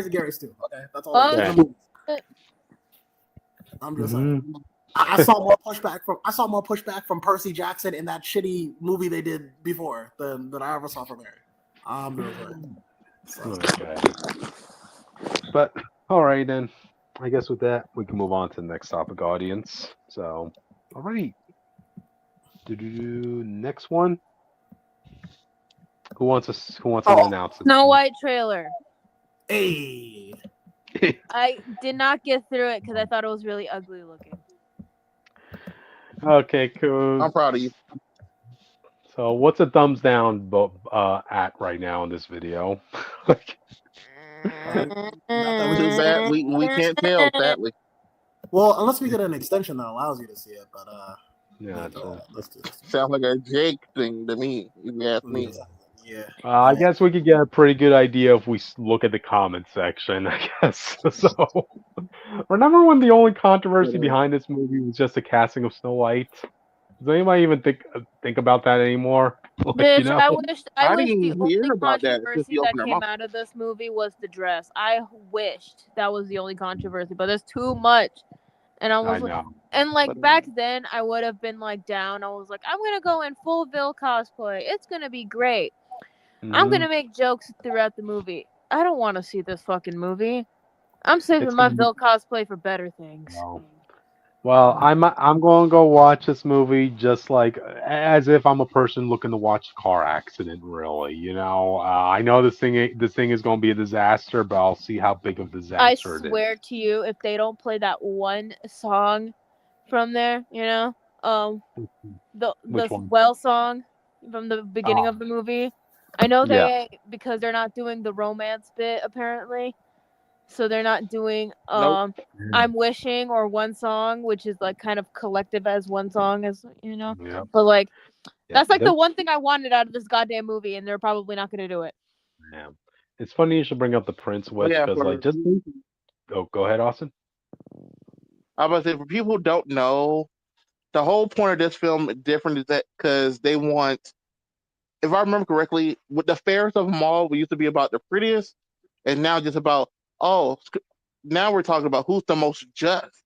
a Gary Stu. Okay, that's all.
Okay.
I'm just saying. I saw more pushback from Percy Jackson in that shitty movie they did before than I ever saw from Harry. I'm just saying. So.
Okay. But all right then. I guess with that we can move on to the next topic, audience. So, all right. Next one. Who wants to announce it?
Snow White trailer.
Hey.
I did not get through it because I thought it was really ugly looking.
Okay, cool.
I'm proud of you.
So, what's a thumbs down at right now in this video? Like,
Too bad we can't tell, sadly.
Well, unless we get an extension that allows you to see it, but
yeah,
let's do this.
Sounds like a Jake thing to me. If you ask me.
Yeah.
I guess we could get a pretty good idea if we look at the comment section, I guess. So, remember when the only controversy behind this movie was just the casting of Snow White? Does anybody even think about that anymore? Like,
Bitch,
you know?
I wish
didn't
the only
hear about that since
controversy
you
that
opened your
came
mouth.
out of this movie was the dress. I wished that was the only controversy, but there's too much. And I was
know.
and like back then I would have been like down. I was like, I'm gonna go in full Vil cosplay. It's gonna be great. I'm gonna make jokes throughout the movie. I don't want to see this fucking movie. I'm saving my Vil cosplay for better things.
No. Well, I'm going to go watch this movie just like as if I'm a person looking to watch a car accident. Really, you know. I know this thing is going to be a disaster, but I'll see how big of a disaster it is.
I swear to you, if they don't play that one song from there, you know, the Well song from the beginning of the movie. I know because they're not doing the romance bit apparently. So they're not doing I'm Wishing or One Song, which is like kind of collective as one song, as you know.
Yep.
But like that's like the one thing I wanted out of this goddamn movie, and they're probably not gonna do it.
Yeah. It's funny you should bring up the Prince Witch because like just go ahead, Austin.
I was about to say, for people who don't know, the whole point of this film is different is that because they want, if I remember correctly, with the fairest of them all, we used to be about the prettiest, and now just about now we're talking about who's the most just.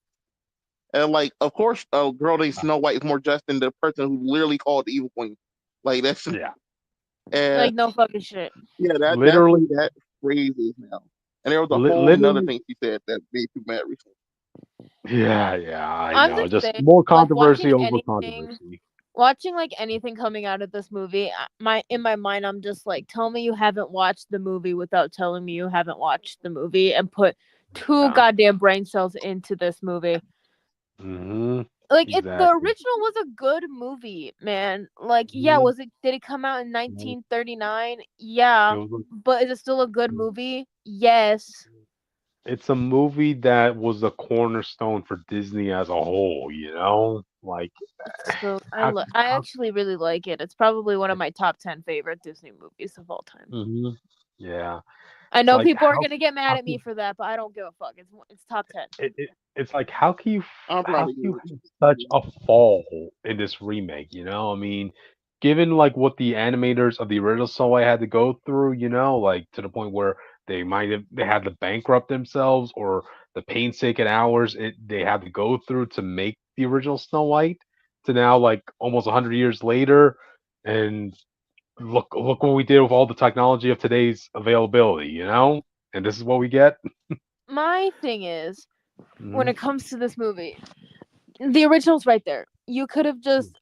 And like, of course, a girl named Snow White is more just than the person who literally called the evil queen. Like that's
and,
like no fucking shit.
Yeah,
literally
that crazy now. And there was a whole another thing she said that made you mad recently.
Yeah, I know. Just
saying,
more controversy over controversy.
Watching like anything coming out of this movie, in my mind, I'm just like, tell me you haven't watched the movie without telling me you haven't watched the movie, and put two goddamn brain cells into this movie.
Mm-hmm.
Like the original was a good movie, man. Like, did it come out in 1939? Yeah, but is it still a good movie? Yes.
It's a movie that was the cornerstone for Disney as a whole, you know? Like,
so I actually really like it. It's probably one of my top 10 favorite Disney movies of all time.
Mm-hmm. Yeah.
I
It's
know
like
people are
how
gonna get mad
how
at me
can
for that, but I don't give a fuck. It's top 10.
it's like how can you
I'm
how
proud
can
of
you
you.
have such a fall in this remake? You know, I mean, given like what the animators of the original Snow White had to go through, you know, like to the point where they had to bankrupt themselves or the painstaking hours they had to go through to make the original Snow White to now like almost 100 years later, and look what we did with all the technology of today's availability, you know, and this is what we get.
My thing is, when
Hmm.
it comes to this movie, the original's right there. You could have just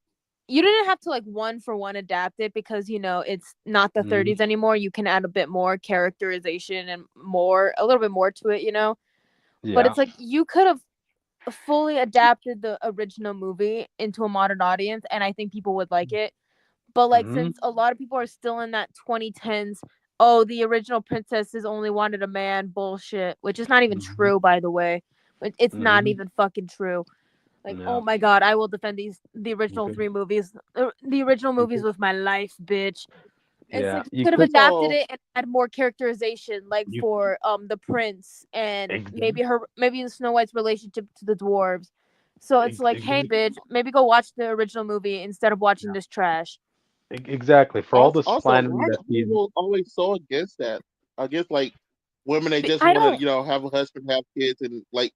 you didn't have to like one for one adapt it because it's not the
Hmm.
30s anymore. You can add a bit more characterization and a little bit more to it. But
Yeah.
it's like you could have fully adapted the original movie into a modern audience, and I think people would like it. But like
Hmm.
since a lot of people are still in that 2010s, oh, the original princesses only wanted a man bullshit, which is not even
Hmm.
true, by the way. It's not
Hmm.
even fucking true. Like, oh
Yeah.
my god, I will defend the original
Okay.
three movies. The original
You
movies
could,
was my life, bitch. It's
yeah.
like you
You
could have
could.
adapted
Also,
it and had more characterization, like
You.
for the prince and
Ex-
maybe the Snow White's relationship to the dwarves. So it's like, hey,
ex-
bitch, maybe go watch the original movie instead of watching this trash.
exactly. For all this
also,
planning
why are
that the.
Hollywood always so against that? Against like women that just
I
want to,
don't,
have a husband, have kids, and like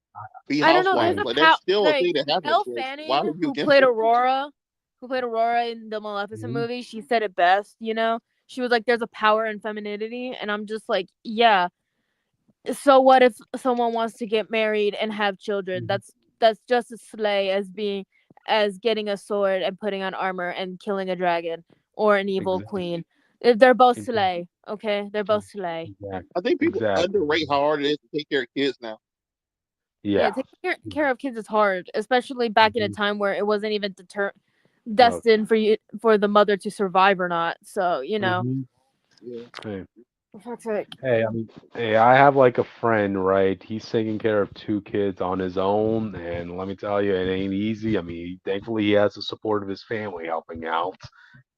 be
I don't know.
I
There's
housewives.
a
Like that's still a
like
thing that happens.
Elle
Like, why
Fanning
are you against it?
Who played Aurora in the Maleficent
Mhm.
movie. She said it best. She was like, "There's a power in femininity," and I'm just like, yeah. So what if someone wants to get married and have children?
Mhm.
That's just as slay as getting a sword and putting on armor and killing a dragon or an evil
Exactly.
queen. They're both slay. Okay, they're both slay.
I think people
Exactly.
underrate how hard it is to take care of kids now.
Yeah,
Yeah.
taking care of kids is hard, especially back in a
Mhm.
time where it wasn't even
No.
destined for the mother to survive or not. So
Mhm.
Yeah.
Hey.
fuck's sake.
Hey, I mean, hey, I have like a friend, right? He's taking care of two kids on his own, and let me tell you, it ain't easy. I mean, thankfully he has the support of his family helping out,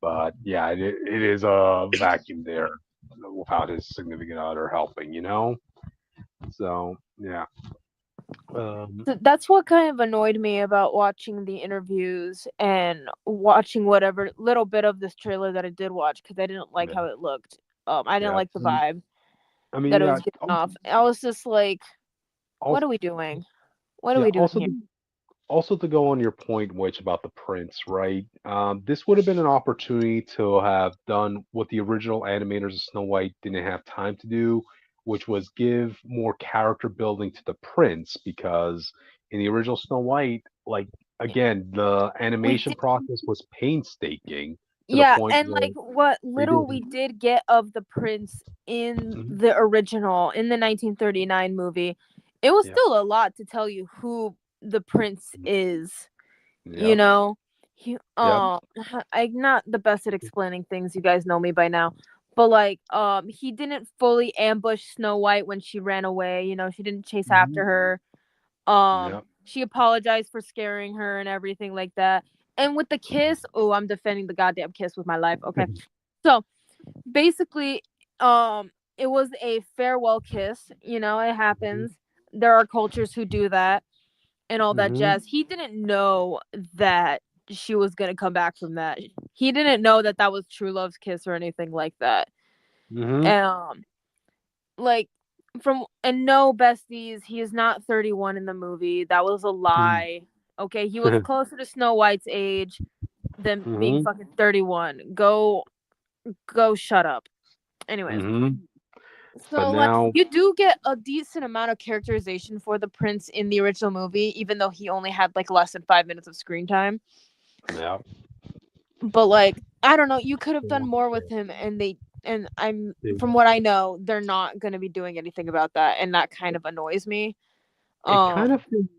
but yeah, it is a vacuum there without his significant other helping, you know? So, yeah. Um,
That's what kind of annoyed me about watching the interviews and watching whatever little bit of this trailer that I did watch because I didn't like
yeah,
how it looked. I didn't
yeah.
like the vibe
I mean,
that it
yeah.
was giving off. I was just like, what
Also,
are we doing? What are
yeah.
we doing here?
Also to go on your point, which about the prince, right? This would have been an opportunity to have done what the original animators of Snow White didn't have time to do, which was give more character building to the prince, because in the original Snow White, like again, the
We
animation
did,
process was painstaking to the
yeah,
point
and
where
like what
they
little we
did.
did get of the prince in
Mhm.
the original, in the 1939 movie, it was
Yeah.
still a lot to tell you who the prince is. you
Yep.
know he
Yep.
I'm not the best at explaining things, you guys know me by now, but like he didn't fully ambush Snow White when she ran away. She didn't chase
Hmm.
after her.
Yep.
She apologized for scaring her and everything like that. And with the kiss, oh, I'm defending the goddamn kiss with my life. Okay, so basically, it was a farewell kiss. It happens. There are cultures who do that and all that
Hmm.
jazz. He didn't know that she was gonna come back from that. He didn't know that that was true love's kiss or anything like that.
Hmm.
Um, like no besties, he is not 31 in the movie. That was a lie. Okay, he was closer to Snow White's age than being
Hmm.
fucking 31. Go shut up. Anyways,
Hmm. But
so like
now,
you do get a decent amount of characterization for the prince in the original movie, even though he only had like less than 5 minutes of screen time.
yeah.
But like, I don't know, you could have done more with him, and I'm from what I know, they're not gonna be doing anything about that, and that kind of annoys me. Um,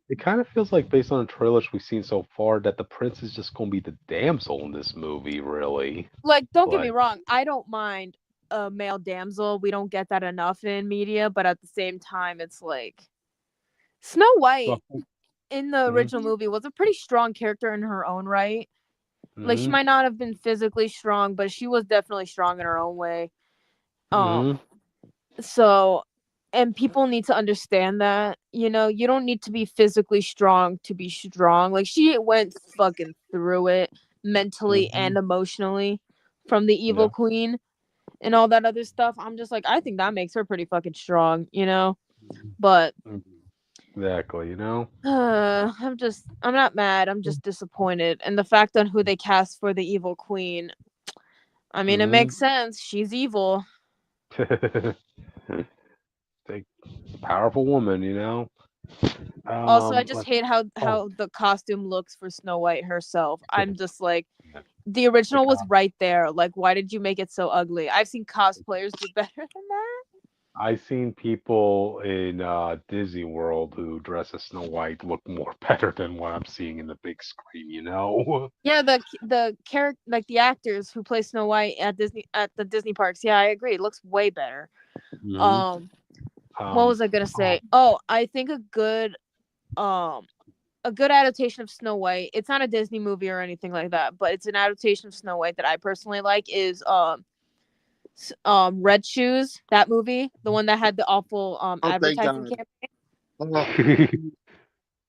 It kind of feels like based on the trailers we've seen so far that the prince is just going to be the damsel in this movie, really.
like, don't get me
Like,
wrong, I don't mind a male damsel. We don't get that enough in media, but at the same time, it's like Snow
so,
White in the
hmm,
original movie was a pretty strong character in her own right. Like she
hmm,
might not have been physically strong, but she was definitely strong in her own way. Um,
hmm.
So, and people need to understand that, you don't need to be physically strong to be strong. Like, she went fucking through it mentally and emotionally from the evil queen and all that other stuff. I'm just like, I think that makes her pretty fucking strong, But
Exactly,
I'm not mad. I'm just disappointed. And the fact on who they cast for the evil queen, I mean, it makes sense. She's evil.
Like, powerful woman,
Also, I just
let's-
hate how the costume looks for Snow White herself. I'm just like, the original was right there. Like, why did you make it so ugly? I've seen cosplayers do better than that.
I've seen people in Disney World who dress as Snow White look more better than what I'm seeing in the big screen,
Yeah, the character, like the actors who play Snow White at the Disney parks. Yeah, I agree. It looks way better. What was I gonna say? Oh, I think a good adaptation of Snow White. It's not a Disney movie or anything like that, but it's an adaptation of Snow White that I personally like is Red Shoes, that movie, the one that had the awful
thank
advertising
God.
campaign.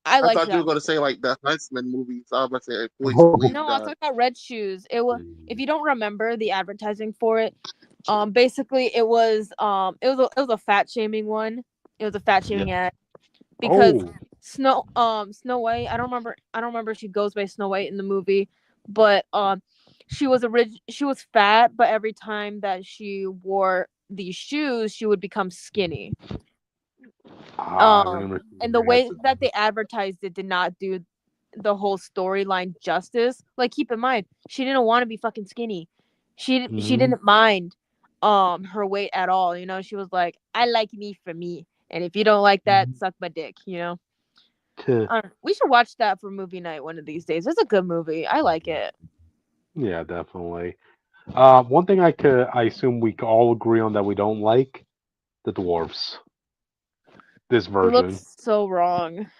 I
I
liked
thought you were
that.
going to say like the Huntsman movies. I was about to say, please,
Oh.
please,
No, I was
God.
talking about Red Shoes. It was, if you don't remember the advertising for it, basically it was a fat shaming one. It was a fat shaming ad because Snow White, I don't remember if she goes by Snow White in the movie, but she was fat, but every time that she wore these shoes, she would become skinny.
I remember
And the way that they advertised it did not do the whole storyline justice. Like, keep in mind, she didn't want to be fucking skinny. She didn't mind her weight at all. She was like, I like me for me, and if you don't like that, suck my dick. We should watch that for movie night one of these days. It's a good movie. I like it.
Yeah, definitely. One thing I assume we could all agree on that we don't like, the dwarves. This
It
version.
looks so wrong.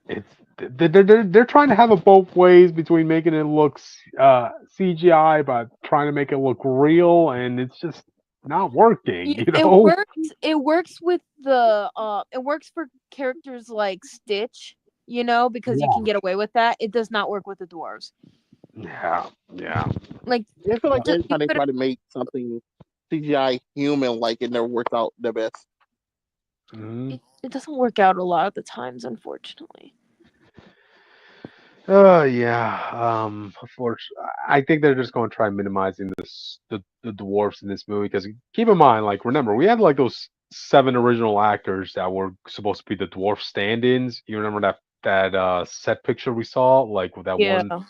It's they're trying to have it both ways between making it look CGI but trying to make it look real, and it's just not working.
It works with it works for characters like Stitch, because you can get away with that. It does not work with the dwarves.
Yeah.
Like,
I feel like every time they try to make something CGI human like, it never works out the best.
It doesn't work out a lot of the times, unfortunately.
Yeah. Unfortunately, I think they're just going to try minimizing the dwarfs in this movie, because keep in mind, like, remember, we had like those 7 original actors that were supposed to be the dwarf stand-ins. You remember that set picture we saw, like, with that one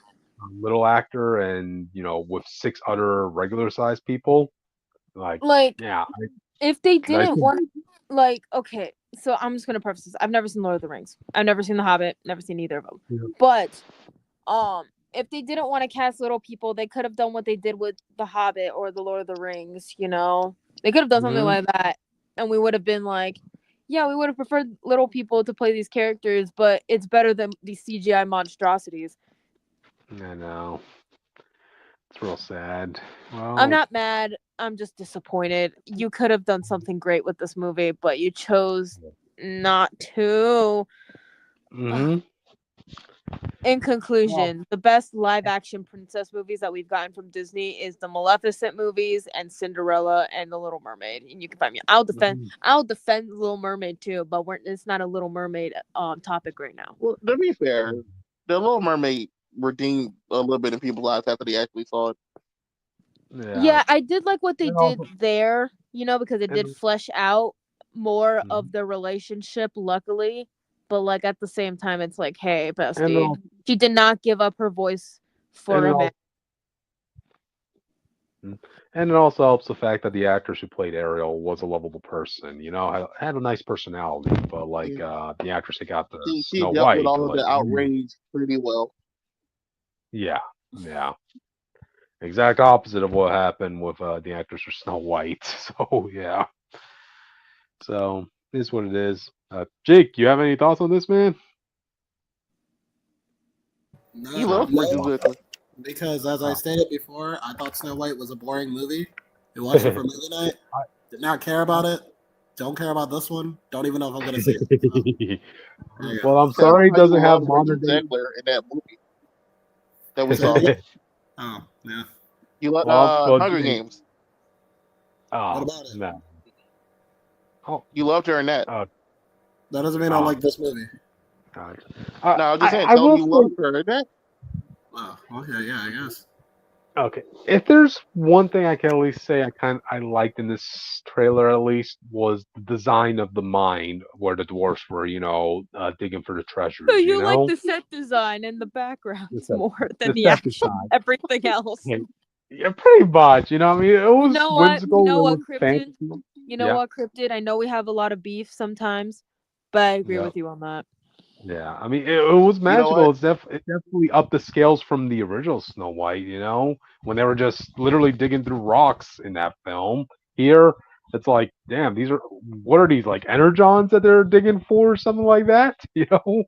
little actor, and with 6 other regular sized people. Like, yeah.
If they didn't want, okay, so I'm just gonna preface this. I've never seen Lord of the Rings. I've never seen The Hobbit. Never seen either of them.
Yeah.
But if they didn't want to cast little people, they could have done what they did with The Hobbit or The Lord of the Rings. They could have done something like that, and we would have been like, yeah, we would have preferred little people to play these characters, but it's better than these CGI monstrosities.
I know. It's real sad. Well,
I'm not mad. I'm just disappointed. You could have done something great with this movie, but you chose not to. In conclusion, the best live action princess movies that we've gotten from Disney is the Maleficent movies and Cinderella and The Little Mermaid. And you can find me. I'll defend Little Mermaid too, but it's not a Little Mermaid topic right now.
Well, to be fair, the Little Mermaid redeemed a little bit in people's lives after they actually saw it.
Yeah, I did like what they did there, because it did flesh out more of the relationship, luckily. But, like, at the same time, it's like, hey, bestie, she did not give up her voice for a man.
And it also helps the fact that the actress who played Ariel was a lovable person, had a nice personality. But, like, the actress that got the Snow White,
with all of the outrage pretty well.
Yeah. Exact opposite of what happened with the actress for Snow White. So, yeah. So, it is what it is. Jake, you have any thoughts on this, man?
No, because as I stated before, I thought Snow White was a boring movie. We watched it for movie night. Did not care about it. Don't care about this one. Don't even know if I'm gonna see it.
Well, I'm sorry it doesn't have modern day
Ziegler in that movie that we saw.
Oh yeah.
You love Hunger Games.
Oh,
What about it?
No. Oh,
you loved her in that.
That doesn't mean I like this movie.
God.
No, I'm just saying.
I
Tell
will
you loved her in that.
Oh, okay, yeah, I guess.
Okay, if there's one thing I can at least say I liked in this trailer at least was the design of the mine where the dwarfs were, digging for the treasures.
So you like the set design and the backgrounds more than the action, everything else.
Yeah, pretty much. You know, I mean, it was whimsical.
You know what, Cryptid? You know what, Cryptid? I know we have a lot of beef sometimes, but I agree with you on that.
Yeah, I mean, it was magical. It definitely upped the scales from the original Snow White, when they were just literally digging through rocks in that film. Here, it's like, damn, what are these, like, energons that they're digging for or something like that,
Well,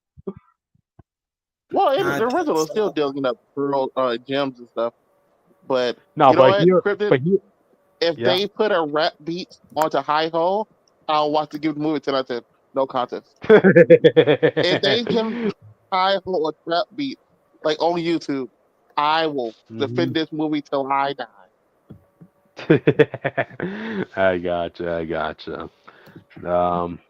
in the original is still digging up pearl gems and stuff. But if they put a rap beat onto High Hole, I'll watch the movie 10 out of 10. No contest. If they give High Hole a rap beat, like on YouTube, I will defend this movie till I die.
I gotcha.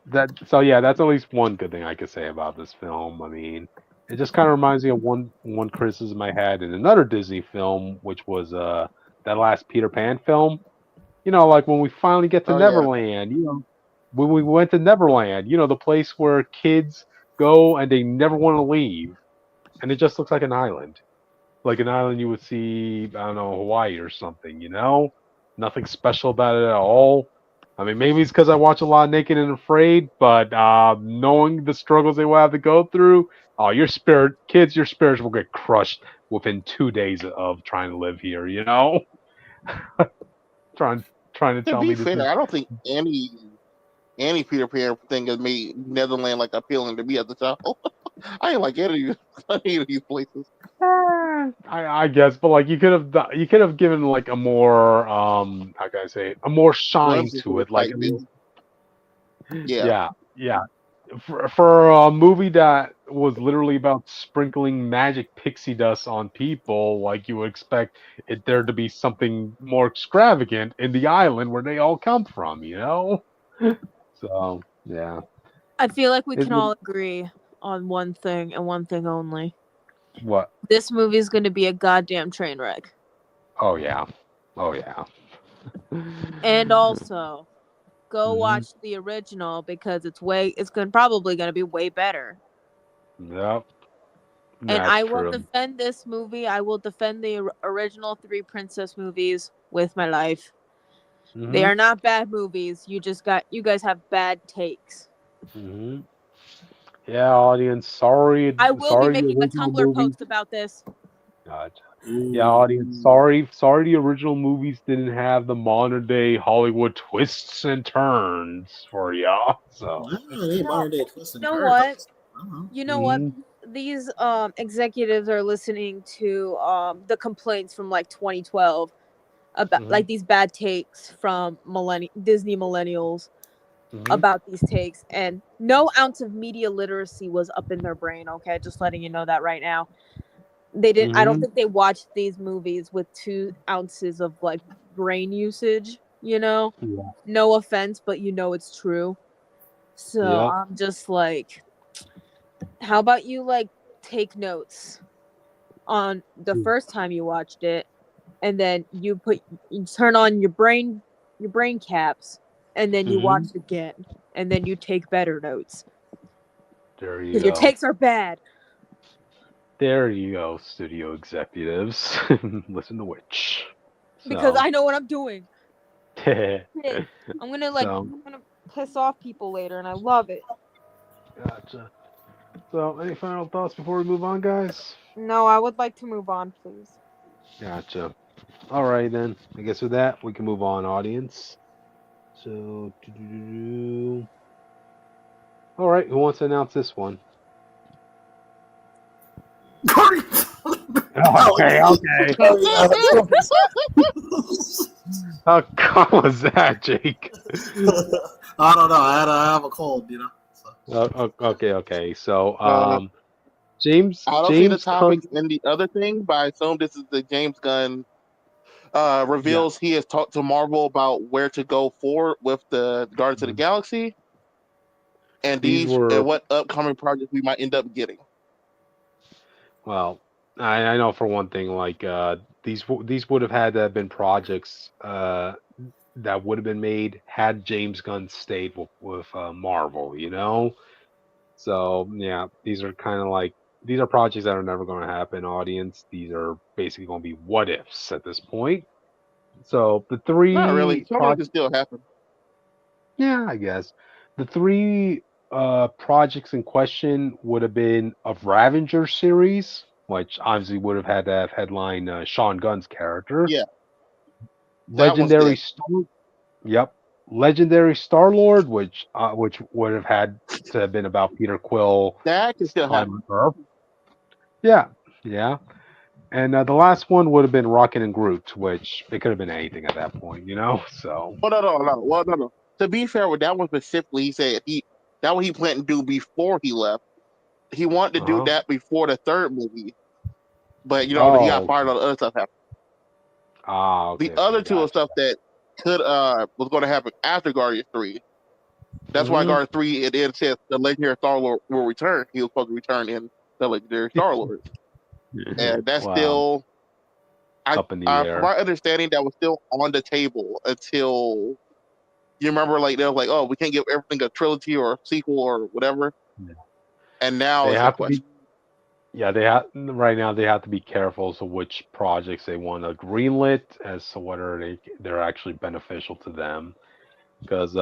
That's at least one good thing I could say about this film. I mean, it just kind of reminds me of one criticism I had in another Disney film, which was that last Peter Pan film. Like when we finally get to Neverland, when we went to Neverland, the place where kids go and they never want to leave, and it just looks like an island. Like an island you would see, I don't know, Hawaii or something, Nothing special about it at all. I mean, maybe it's because I watch a lot of Naked and Afraid, but knowing the struggles they will have to go through, your spirits will get crushed within 2 days of trying to live here, trying to tell me this.
I don't think any Peter Pan thing has made Netherlands like appealing to me as a child. I ain't like any of these places.
I guess, but like you could have given like a more how can I say it? A more shine to it, like yeah. For a movie that was literally about sprinkling magic pixie dust on people, like you would expect there to be something more extravagant in the island where they all come from, So yeah,
I feel like we can all agree on one thing and one thing only.
What?
This movie is going to be a goddamn train wreck.
Oh yeah.
And also, go watch the original because it's probably going to be way better.
Yep.
And I will defend this movie. I will defend the original 3 princess movies with my life. They are not bad movies. You guys have bad takes.
Yeah, audience. Sorry.
I will be making a Tumblr post about this.
Gotcha. Yeah, audience. Sorry. The original movies didn't have the modern day Hollywood twists and turns for y'all. So.
Modern day twists and
turns. You know what? These executives are listening to the complaints from like 2012 about like these bad takes from Disney millennials. About these takes, and no ounce of media literacy was up in their brain. Okay, just letting you know that right now. They didn't. I don't think they watched these movies with 2 ounces of like brain usage. No offense, but it's true. So I'm just like, how about you like take notes on the first time you watched it, and then you turn on your brain caps. And then you watch it again, and then you take better notes.
There you go.
Because your takes are bad.
There you go, studio executives. Listen to which.
Because I know what I'm doing. I'm gonna piss off people later, and I love it.
Gotcha. So, any final thoughts before we move on, guys?
No, I would like to move on, please.
Gotcha. All right, then. I guess with that, we can move on, audience. So, all right, who wants to announce this one? Okay. How calm was that, Jake?
I don't know. I have a cold, you know. So.
Okay. So, James
I don't see the
James Gunn.
topics in the other thing, but I assume this is the James Gunn
Yeah,
reveals he has talked to Marvel about where to go forward with the Guardians of the Galaxy and
these
these
were
and what upcoming projects we might end up getting.
well. I know for one thing, like these would have had to have been projects that would have been made had James Gunn stayed with Marvel. You know, so yeah, these are kind of like these are projects that are never going to happen. Audience, these are basically going to be what ifs at this point. So the
Not really.
three
Some of it can
projects,
still happen.
yeah, I guess the three projects in question would have been a Ravager series, which obviously would have had to have headline Sean Gunn's character,
Yeah, that one's
Legendary
dead.
Star, yep, Legendary Star Lord, which would have had to have been about Peter Quill's
That can still
time
happen.
on Earth. Yeah, yeah. And the last one would have been Rocket and Groot, which it could have been anything at that point, you know. So
Oh no. Well, no. To be fair, with that one specifically, he said that what he planned to do before he left. He wanted to do
uh
that before the third movie, but he got
oh,
fired. All the other stuff happened. The
okay,
other two are
gotcha.
stuff that could was going to happen after Guardians 3. That's why
Hmm.
Guardians 3 it says the Legendary Star Lord will return. He was supposed to return in the Legendary Star Lord, and that's
Wow,
still
up in the
from
air.
my understanding that was still on the table until you remember like they were like, oh, we can't give everything a trilogy or a sequel or whatever,
Yeah.
and now
They
it's a
have to be.
question.
Yeah, they have right now. They have to be careful as to which projects they want to greenlit, as to whether they're actually beneficial to them. Because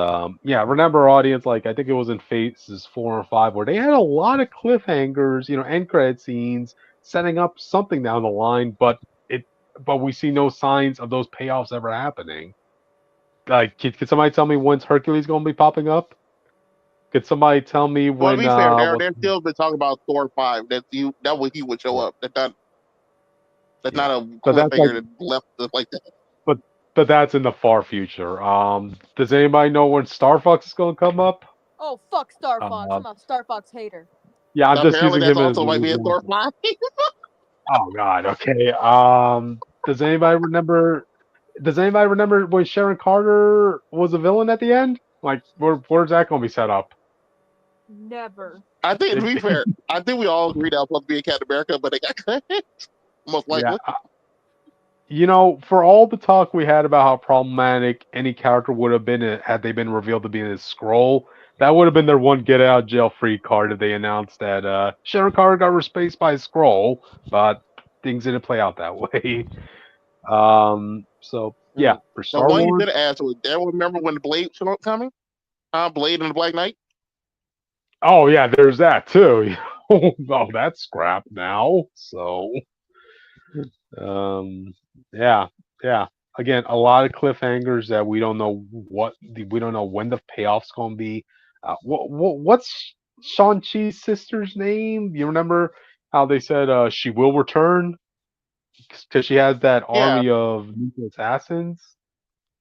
yeah, remember audience, like I think it was in phases 4 and 5 where they had a lot of cliffhangers, end credit scenes, setting up something down the line, it but we see no signs of those payoffs ever happening. Like, can somebody tell me when's Hercules going to be popping up? Could somebody tell me
Well, to
when
be fair,
what?
they're still been talking about Thor 5. That way he would show
Yeah,
up. That's
yeah,
not a
but that's like
cliffhanger that left us like that.
but but that's in the far future. Does anybody know when Star Fox is going to come up?
Oh fuck Star Fox!
Uh,
I'm a Star Fox hater.
yeah, I'm just
Apparently,
using
that's
him as
also
an
might be a Thor
example.
5.
Oh God. Okay. Does anybody remember? Does anybody remember when Sharon Carter was a villain at the end? Like, where's that going to be set up?
Never.
I think to
It,
be fair, I think we all agree that was supposed to be a Captain America, but they got cut. Most
yeah.
likely.
For all the talk we had about how problematic any character would have been had they been revealed to be in a scroll, that would have been their one get out of jail free card if they announced that Sharon Carter got replaced by a scroll, but things didn't play out that way. So yeah,
Mm.
for
The
Star
one you
Wars.
should have asked was, "Everyone remember when the Blade show up coming? Blade and the Black Knight."
Oh yeah, there's that too. Oh, that's scrap now. So um, yeah, yeah. Again, a lot of cliffhangers that we don't know we don't know when the payoff's going to be. What's Shang-Chi's sister's name? You remember how they said she will return because she has that
Yeah,
army of ninja assassins?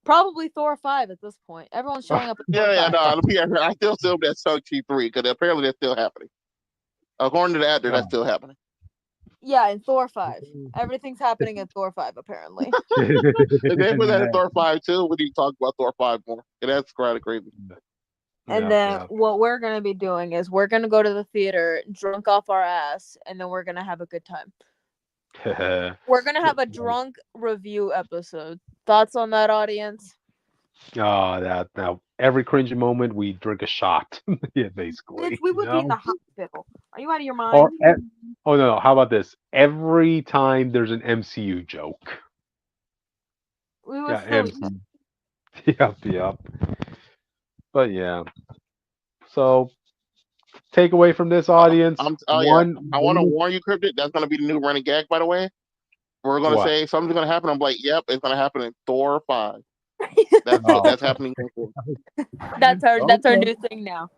Probably Thor 5 at this point. Everyone's showing up in Thor
yeah.
5.
No, I still assume that's Shang-Chi 3 because apparently that's still happening. According to the actor, that's
Oh.
still happening.
Yeah, in Thor 5. Everything's happening in Thor 5 apparently.
If they put that in
Yeah,
Thor 5 too, we need to talk about Thor 5 more. And that's kind of crazy.
And then what we're gonna be doing is we're gonna go to the theater, drunk off our ass, and then we're gonna have a good time.
yeah.
We're gonna have a drunk review episode. Thoughts on that, audience?
Oh, that now every cringy moment we drink a shot. Yeah,
Bitch,
basically.
we
You
would be in
know?
the hospital. Are you out of your
Or
mind?
oh no, how about this? Every time there's an MCU joke.
We would
Yeah,
still be
MCU. Yep. But yeah. So takeaway from this audience.
Oh yeah.
One,
I want to warn you, Cryptid. That's going to be the new running gag, by the way. We're going to
what?
say something's going to happen. I'm like, yep, it's going to happen in Thor 5.
Oh,
That's happening in Thor.
That's our
okay.
new thing now.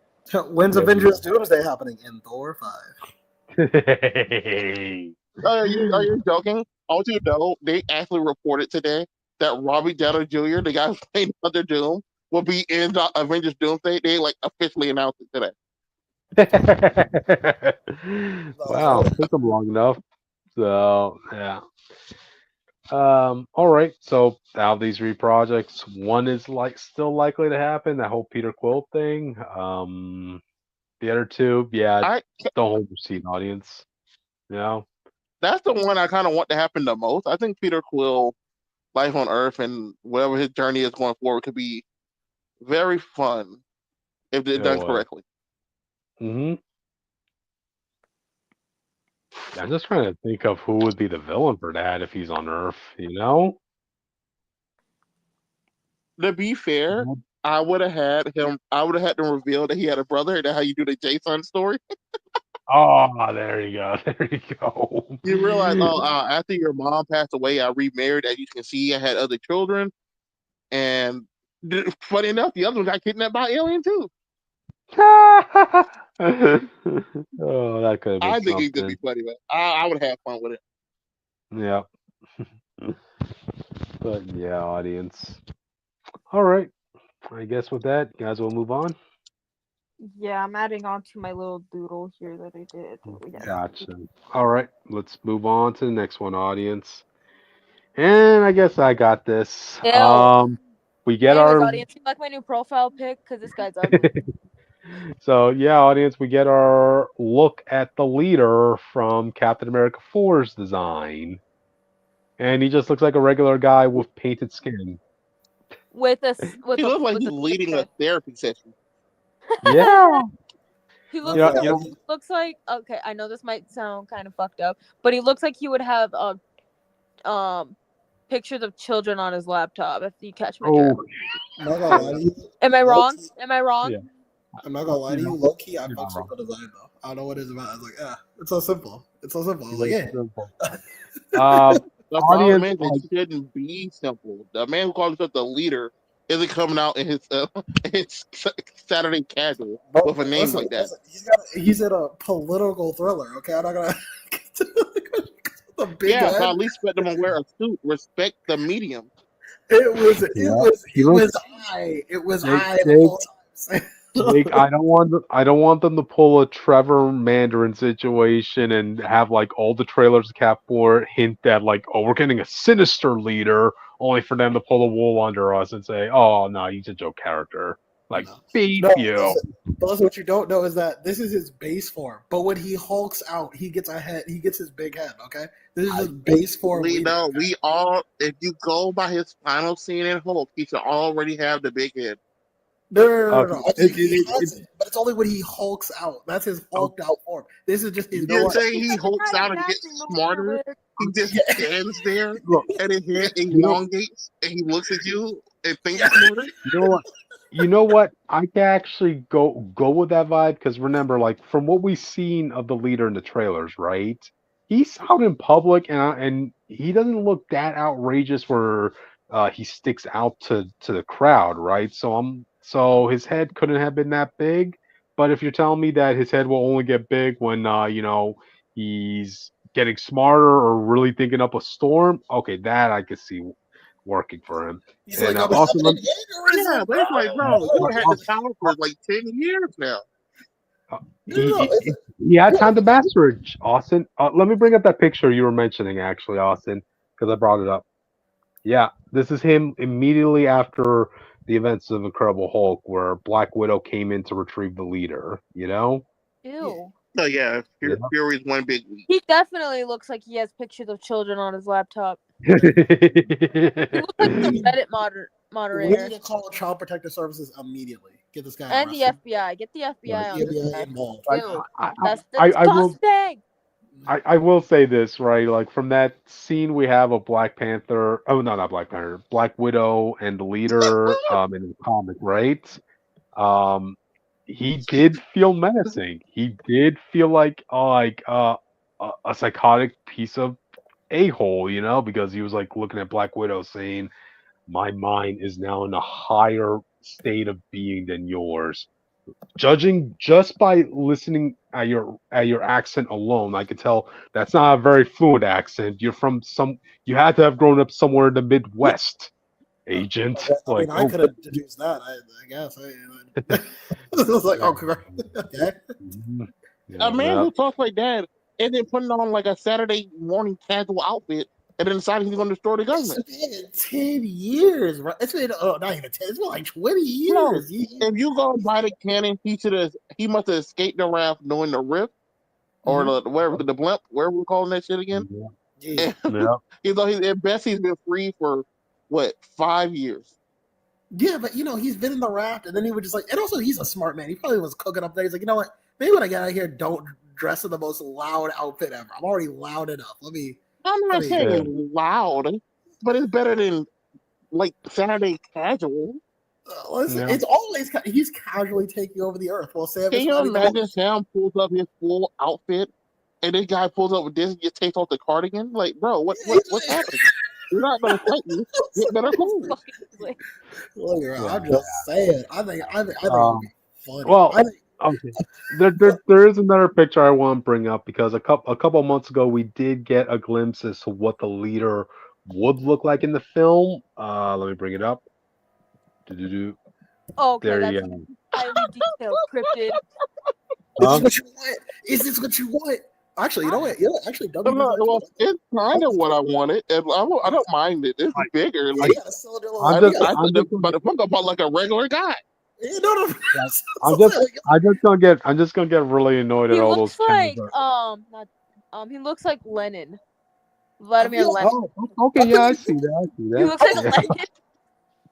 When's
Yeah,
Avengers Doomsday happening? In Thor 5.
Oh, are you joking? I want you to know they actually reported today that Robbie Downey Jr., the guy who played Under Doom, will be in the Avengers Doomsday. They like officially announced it today.
Wow, took them long enough. So yeah. All right. So out of these three projects, one is like still likely to happen. That whole Peter Quill thing. The other two, yeah, don't hold your seat, audience. You know.
That's the one I kind of want to happen the most. I think Peter Quill, Life on Earth, and whatever his journey is going forward could be very fun if it's done correctly.
Mm-hmm. I'm just trying to think of who would be the villain for that if he's on Earth, you know?
To be fair, I would have had them reveal that he had a brother, and that's how you do the Jason story.
Oh, there you go. There you go.
You realize, after your mom passed away, I remarried. As you can see, I had other children. And funny enough, the other one got kidnapped by alien too.
Oh, that could have been
I think
something.
it could be funny, but I would have fun with it.
Yeah. But yeah, audience. All right. I guess with that, guys, we'll move on.
Yeah, I'm adding on to my little doodle here that I did.
Gotcha. All right, let's move on to the next one, audience. And I guess I got this.
Ew.
We get
Anyways,
our
audience, you like my new profile pic? Because this guy's ugly.
So yeah, audience, we get our look at the leader from Captain America 4's design. And he just looks like a regular guy with painted skin.
He looks like he's leading a therapy session.
Yeah.
He looks like okay, I know this might sound kind of fucked up, but he looks like he would have pictures of children on his laptop, if you catch my drift.
I'm not gonna lie to you.
Am I wrong? Am I wrong?
Yeah.
I'm not gonna lie to you, low key, I fucks with the design though. I don't know what it's about. I was like, it's so simple. It's so simple. I was like, yeah.
The problem is it shouldn't be simple. The man who calls himself the leader isn't coming out in his Saturday casual with a name like that.
He's in a political thriller. Okay, I'm not gonna.
So at least let them wear a suit. Respect the medium.
It was high the whole time.
Jake, I don't want them to pull a Trevor Mandarin situation and have like all the trailers Cap 4 hint that like, oh, we're getting a sinister leader, only for them to pull the wool under us and say, oh no, he's a joke character. Like, beat you.
But what you don't know is that this is his base form. But when he hulks out, he gets a head. He gets his big head. Okay, this is his base form.
We know. We all. If you go by his final scene in Hulk, he should already have the big head.
No. But it's only when he hulks out. That's his hulked out form. This is just his.
You're saying he hulks out and gets smarter? He just stands there and his head elongates and he looks at you and thinks smarter?
You know what? I can actually go with that vibe because remember, like from what we've seen of the leader in the trailers, right? He's out in public and he doesn't look that outrageous where he sticks out to the crowd, right? So his head couldn't have been that big. But if you're telling me that his head will only get big when he's getting smarter or really thinking up a storm, okay, that I could see working for him.
He's and like, but it's
like, bro, you had this power for like 10 years now.
He had time to master it, Austin. Let me bring up that picture you were mentioning, actually, Austin, because I brought it up. Yeah, this is him immediately after the events of Incredible Hulk, where Black Widow came in to retrieve the leader, you know?
Ew.
Oh, yeah. Fury's one big week.
He definitely looks like he has pictures of children on his laptop. He looks like the Reddit moderator.
We need to call Child Protective Services immediately. Get this guy
and
arrested.
the FBI. Get the FBI on this.
Involved.
That's disgusting.
I will say this, right? Like from that scene we have of Black Panther. Oh, no, not Black Panther. Black Widow and the leader in the comic, right? He did feel menacing. He did feel like a psychotic piece of a-hole, you know, because he was like looking at Black Widow saying, my mind is now in a higher state of being than yours. Judging just by listening at your accent alone, I could tell that's not a very fluent accent. You had to have grown up somewhere in the Midwest. agent.
I mean, I could have deduced that. I guess. I was like, oh, okay.
A man who talks like that and then putting on like a Saturday morning casual outfit and then deciding he's going to destroy the government.
It's been 10 years, right? It's been not even 10. It's been like 20 years.
No, if you go by the canon, he must have escaped the raft knowing the rift or the blimp, wherever we're calling that shit again.
Yeah.
At best he's been free for what 5 years.
Yeah, but he's been in the raft, and then he would just and also he's a smart man. He probably was cooking up there. He's like, you know what? Maybe when I get out of here, don't dress in the most loud outfit ever. I'm already loud enough.
I'm not saying it's loud, but it's better than like Saturday casual.
Listen, it's always he's casually taking over the earth. Well, Sam,
can you imagine Sam pulls up his full outfit, and this guy pulls up with this and just takes off the cardigan? Like, bro, what's happening? You're not gonna fight me. Get better clothes.
I'm just saying. I think it'd be funny.
Well, okay. There is another picture I want to bring up because a couple months ago we did get a glimpse as to what the leader would look like in the film. Let me bring it up.
Oh, okay,
there you
that's
go.
highly detailed cryptid.
Is this what you want? Actually, you know what? Actually,
it's kind of what I wanted. And I don't mind it. It's bigger. Like, but if I'm about like a regular guy.
I'm just gonna get really annoyed at all those.
He looks like Lenin. Vladimir Lenin.
Oh, okay, yeah, I see that.
He looks like Lenin.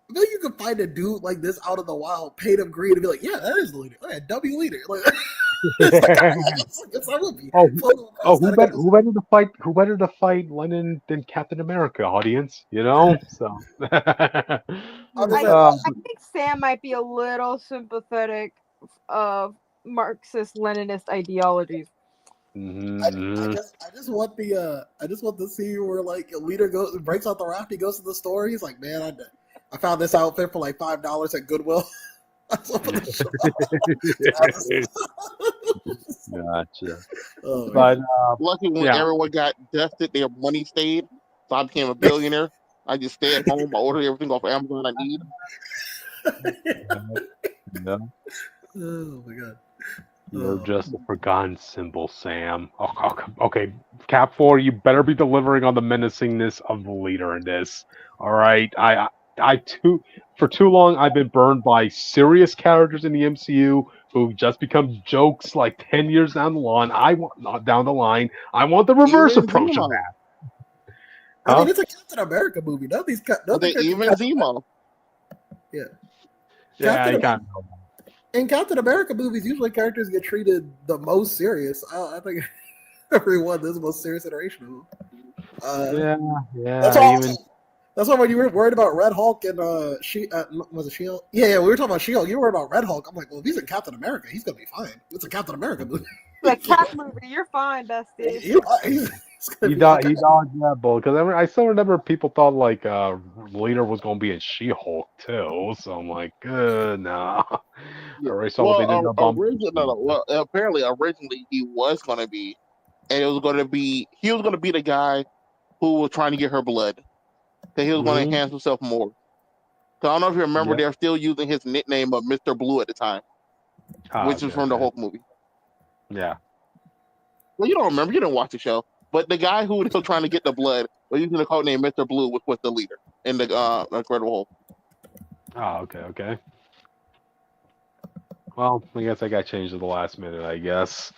I feel you could find a dude like this out of the wild, paint him green, and be like, yeah, that is the leader. Oh, yeah, W leader. Like,
who better to fight Lenin than Captain America, audience? So.
I think Sam might be a little sympathetic of Marxist Leninist ideologies.
I just want the scene where like a leader breaks out the raft, he goes to the store, he's like, man, I found this outfit for like $5 at Goodwill.
Gotcha.
But lucky when everyone got dusted, their money stayed. So I became a billionaire. I just stay at home. I order everything off Amazon I need.
Oh my god.
You're just a forgotten symbol, Sam. Okay, Cap 4, you better be delivering on the menacingness of the leader in this. All right, for too long I've been burned by serious characters in the MCU who just become jokes like 10 years down the line. I want the reverse approach of that.
I mean, it's a Captain America movie. None of these
even Zemo.
Yeah.
I kind of know.
In Captain America movies, usually characters get treated the most serious. I think everyone is the most serious iteration of them. That's why when you were worried about Red Hulk and was it She-Hulk? Yeah, we were talking about She-Hulk. You were worried about Red Hulk. I'm like, well, if he's in Captain America, he's gonna be fine. It's a Captain America movie.
The Cap movie, you're fine, bestie.
He dodged that bullet because I still remember people thought like leader was gonna be in She-Hulk too. So I'm like, nah.
Apparently, originally he was gonna be, and he was gonna be the guy who was trying to get her blood. That he was going to enhance himself more. So I don't know if you remember, they're still using his nickname of Mr. Blue at the time, which is from the Hulk movie.
Yeah.
Well, you don't remember. You didn't watch the show. But the guy who was trying to get the blood was using the code name Mr. Blue, which was the leader in the Incredible Hulk.
Okay. Well, I guess I got changed at the last minute, I guess.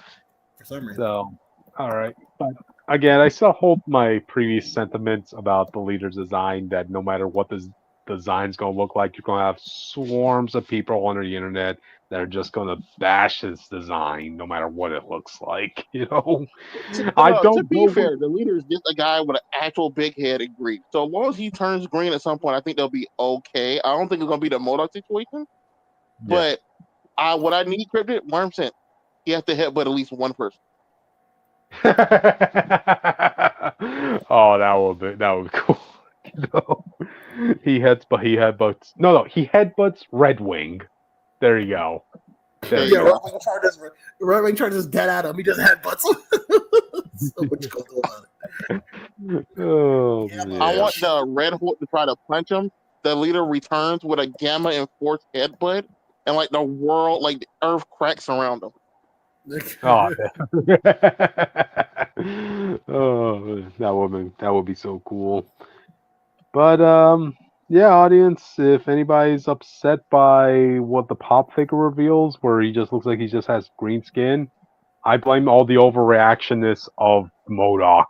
For some reason.
So, all right. But again, I still hold my previous sentiments about the leader's design that no matter what the design's going to look like, you're going to have swarms of people on the internet that are just going to bash his design no matter what it looks like. To
be fair, the leader is just a guy with an actual big head and green. So as long as he turns green at some point, I think they'll be okay. I don't think it's going to be the MODOK situation. Yeah. But what I need, Cryptid, 100%, he has to headbutt at least one person.
Oh, that would be cool. He headbutts Red Wing. There you go.
Red Wing charges dead at him. He just headbutts him. So much cool about it.
I want the Red Hulk to try to punch him, the leader returns with a gamma enforced headbutt, and like the world, like the earth cracks around him.
Oh, oh, that would be so cool. But yeah, audience, if anybody's upset by what the pop figure reveals, where he just looks like he just has green skin, I blame all the overreactionness of MODOK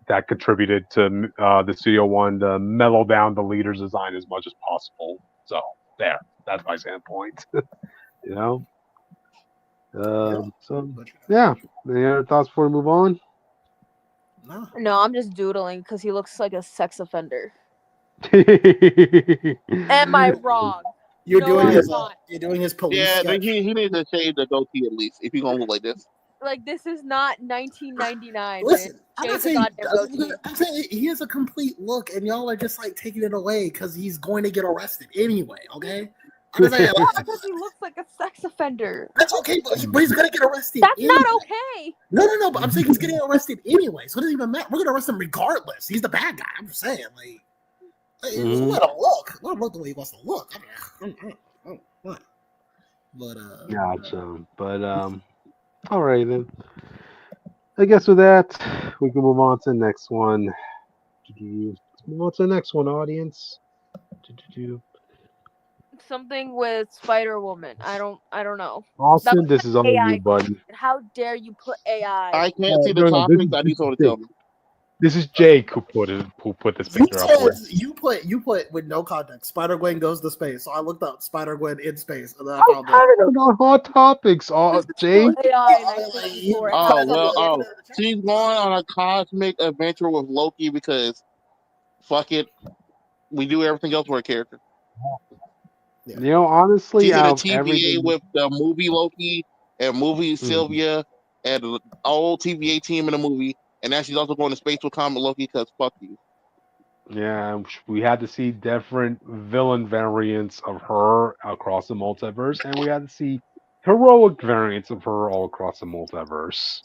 that contributed to the studio wanting to mellow down the leader's design as much as possible. So there, that's my standpoint. You know. So yeah, any other thoughts before we move on?
No, I'm just doodling because he looks like a sex offender. Am I wrong?
You're
No,
doing
I'm
his
not.
you're doing his police
Yeah,
sketch.
he needs to shave the goatee at least if he's gonna look like this.
Like, this is not 1999.
Listen,
man.
I'm not
Shave the
saying
goddamn goatee.
I'm saying he has a complete look, and y'all are just like taking it away because he's going to get arrested anyway. Okay, I'm just saying,
Yeah, because he looks like a sex offender.
that's okay, but he's gonna get arrested.
That's
anyway.
not okay.
No, but I'm saying he's getting arrested anyway, so it doesn't even matter. We're gonna arrest him regardless. He's the bad guy. I'm just saying, like, let him look. Let him look the way he wants to look. But
Gotcha. But all right then. I guess with that, we can move on to the next one. Let's move on to the next one, audience.
Something with Spider Woman. I don't know.
Austin, this is all
AI.
you, buddy.
How dare you put AI?
I can't see the topics. I need someone to tell me.
This is Jake who put this picture up.
you put with no context. Spider Gwen goes to space, so I looked up Spider Gwen in space, and then I found
I don't know hot topics. Jake.
She's going on a cosmic adventure with Loki because fuck it, we do everything else for a character.
You know, honestly,
she's in a TVA with the movie Loki and movie Sylvia and the old TVA team in the movie. And now she's also going to space with Comic Loki because fuck you.
Yeah, we had to see different villain variants of her across the multiverse, and we had to see heroic variants of her all across the multiverse.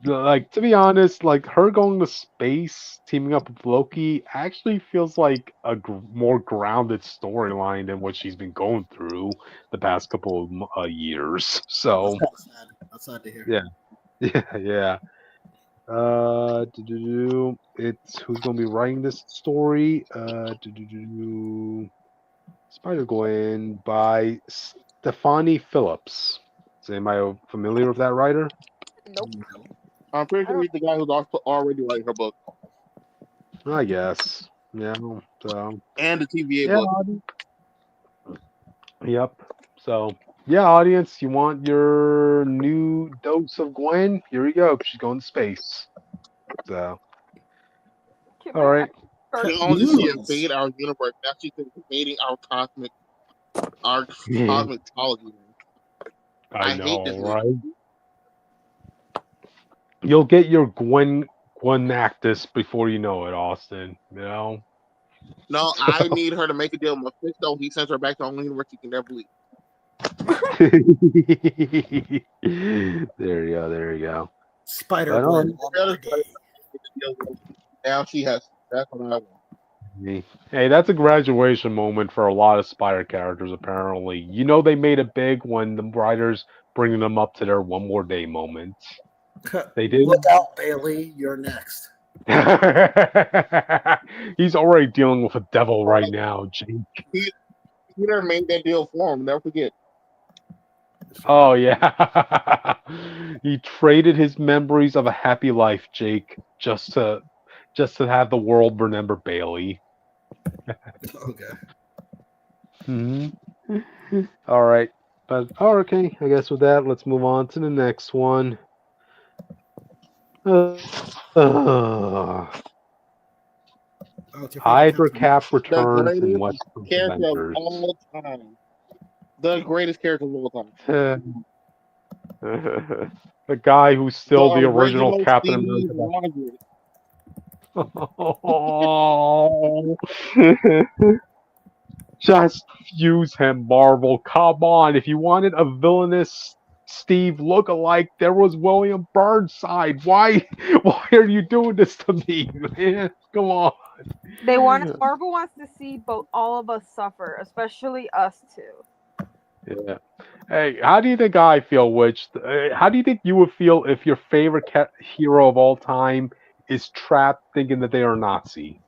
Like, to be honest, like her going to space, teaming up with Loki, actually feels like a more grounded storyline than what she's been going through the past couple of years. So
that's sad to hear.
Yeah. It's who's gonna be writing this story? Spider-Gwen by Stephanie Phillips. Is anybody familiar with that writer?
Nope.
I'm pretty sure he's the guy who's already writing her book.
I guess. Yeah. So.
And the TVA book.
Yep. So. Yeah, audience, you want your new dose of Gwen? Here we go. She's going to space. So, all right.
She only see invade our universe. Now she's invading our cosmic cosmetology.
I know, hate this right? You'll get your Gwen Actus before you know it, Austin. You know.
No, I need her to make a deal with Mephisto. He sends her back to the only universe she can never leave.
There you go.
Spider-Gwen.
Now she has. That's what I want.
Hey, that's a graduation moment for a lot of Spider characters, apparently. You know they made it big when the writers bringing them up to their one more day moment. They did.
Look out, Bailey. You're next.
He's already dealing with a devil right now, Jake.
Peter made that deal for him. Never forget.
Oh yeah, he traded his memories of a happy life, Jake, just to have the world remember Bailey.
Okay.
All right, but okay. I guess with that, let's move on to the next one. Hydra Cap returns in Western Avengers.
The greatest character of all time.
The guy who's still the original Captain America. Oh. Just use him, Marvel. Come on. If you wanted a villainous Steve look-alike, there was William Burnside. Why are you doing this to me, man? Come on.
Marvel wants to see both all of us suffer, especially us two.
Yeah. Hey, how do you think I feel? How do you think you would feel if your favorite hero of all time is trapped thinking that they are Nazi?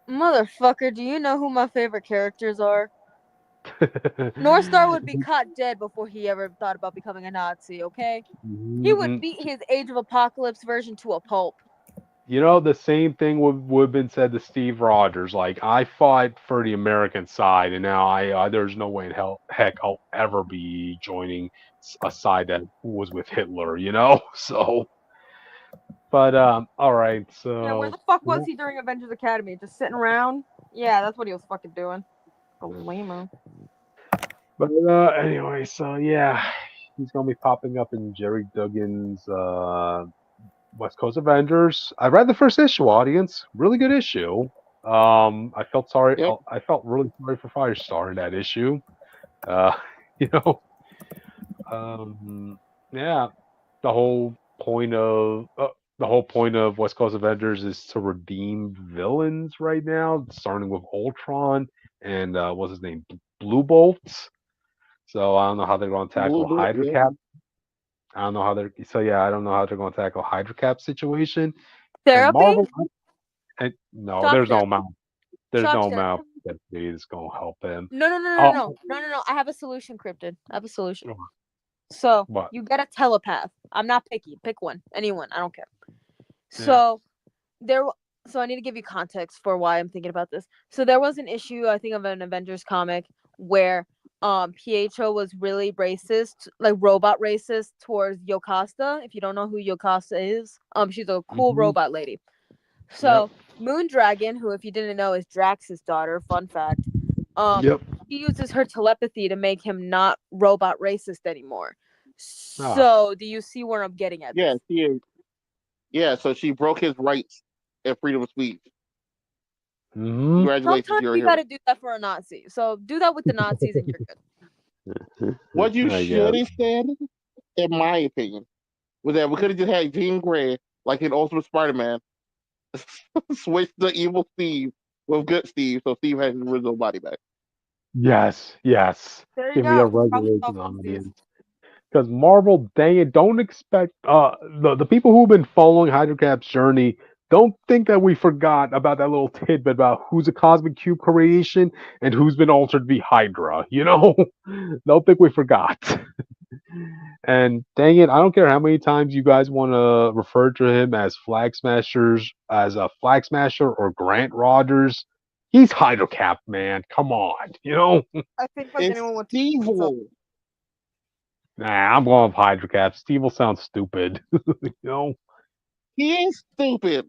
Motherfucker, do you know who my favorite characters are? North Star would be caught dead before he ever thought about becoming a Nazi, okay? He would beat his Age of Apocalypse version to a pulp.
You know, the same thing would have been said to Steve Rogers. Like, I fought for the American side, and now there's no way in heck I'll ever be joining a side that was with Hitler. You know, so. But all right. So.
Yeah, where the fuck was he during Avengers Academy? Just sitting around? Yeah, that's what he was fucking doing. A lame.
But anyway, so yeah, he's gonna be popping up in Jerry Duggan's West Coast Avengers. I read the first issue, audience. Really good issue. I felt sorry.
Yep.
I felt really sorry for Firestar in that issue. You know, yeah. The whole point of West Coast Avengers is to redeem villains right now, starting with Ultron and what's his name, Blue Bolts. So I don't know how they're going to tackle Hydra Cap. I don't know how they're. So yeah, I don't know how they're going to tackle Hydra Cap situation.
Therapy?
And Marvel. No,
Shock
there's
therapy.
no amount. There's
Shock
no
therapy.
amount that is going to help him.
No. I have a solution, Cryptid. I have a solution. So
What?
you get a telepath. I'm not picky. Pick one. Anyone. I don't care. So So I need to give you context for why I'm thinking about this. So there was an issue, I think, of an Avengers comic where Pietro was really racist, like robot racist towards Yocasta. If you don't know who Yocasta is, she's a cool robot lady. So Moondragon, who if you didn't know is Drax's daughter, fun fact. She uses her telepathy to make him not robot racist anymore. So do you see where I'm getting at?
Yeah, she is. Yeah, so she broke his rights and freedom of speech. Congratulations,
sometimes
you're
you
a
got to do that for a Nazi. So do that with the Nazis and you're good.
What you should have said, in my opinion, was that we could have just had Jean Grey, like in Ultimate Spider-Man, switch the evil Steve with good Steve, so Steve has his original body back.
Yes.
There you
Give
go.
me a resolution audience. Because Marvel, dang it, don't expect the people who've been following Hydra Cap's journey. Don't think that we forgot about that little tidbit about who's a Cosmic Cube creation and who's been altered to be Hydra. You know, don't think we forgot. And dang it, I don't care how many times you guys want to refer to him as Flag Smashers, as a Flag Smasher or Grant Rogers. He's Hydra Cap, man. Come on, you know.
I think like anyone would.
Nah, I'm going with Hydra Cap. Steve will sound stupid. You know?
He is stupid.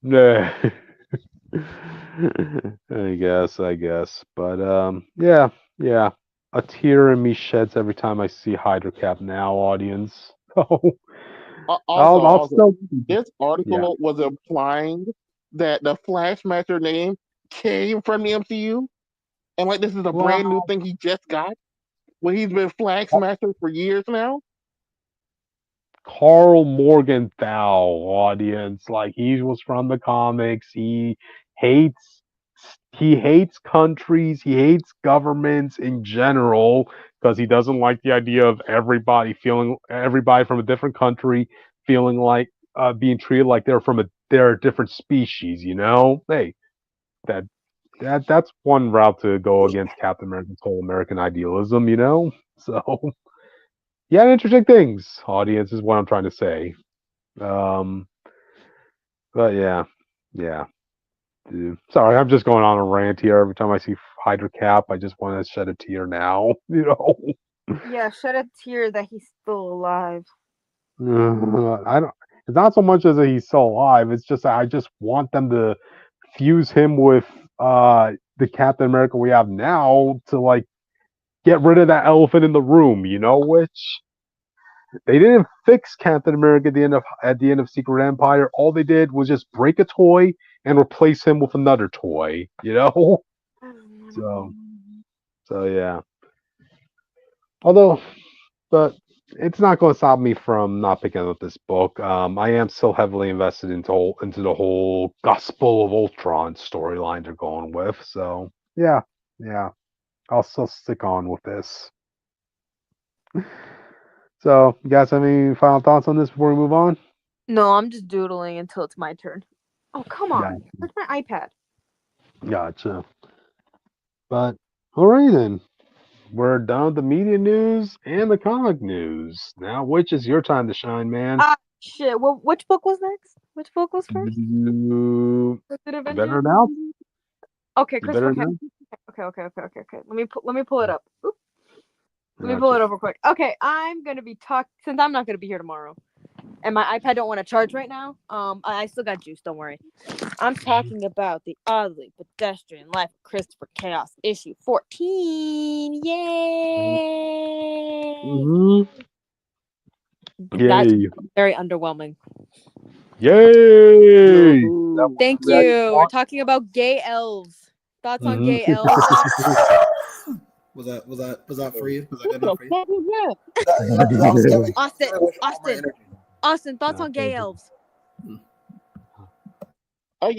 Nah. I guess. But yeah. A tear in me sheds every time I see Hydra Cap now, audience.
Also, this article was implying that the Flag Smasher name came from the MCU. And like this is a brand new thing he just got. Well, he's been Flag Smasher for years now.
Carl Morgenthau, audience, like he was from the comics. He hates countries. He hates governments in general because he doesn't like the idea of everybody from a different country feeling like being treated like they're a different species. You know, hey, that's one route to go against Captain America's whole American idealism, you know? So, yeah, interesting things, audience, is what I'm trying to say. But yeah. Dude. Sorry, I'm just going on a rant here. Every time I see Hydra Cap, I just want to shed a tear now, you know?
Yeah, shed a tear that he's still alive.
It's not so much as that he's still alive, it's just that I just want them to fuse him with the Captain America we have now to like get rid of that elephant in the room, you know, which they didn't fix Captain America at the end of Secret Empire. All they did was just break a toy and replace him with another toy, you know? So yeah. But it's not going to stop me from not picking up this book. I am still heavily invested into the whole Gospel of Ultron storyline they're going with. So yeah, I'll still stick on with this. So, you guys have any final thoughts on this before we move on?
No, I'm just doodling until it's my turn. Oh, come on.
Gotcha.
Where's my iPad?
Gotcha. But alright then. We're done with the media news and the comic news. Now, which is your time to shine, man?
Shit. Well, which book was next? Which book was first?
You
Was it Avengers?
better now?
Okay,
You
Christopher.
better now?
Okay. Let me pull it up. Oop. Let me pull it over quick. Okay, I'm gonna be since I'm not gonna be here tomorrow, and my iPad don't want to charge right now. I still got juice. Don't worry. I'm talking about the oddly pedestrian life of Christopher Chaos, issue 14. Yay!
Mm-hmm.
That's
Yay!
very underwhelming.
Yay!
Thank you. We're talking about gay elves. Thoughts on gay elves?
Was that for you? Was that good enough for you?
What was
Austin.
Austin, thoughts on gay elves?
I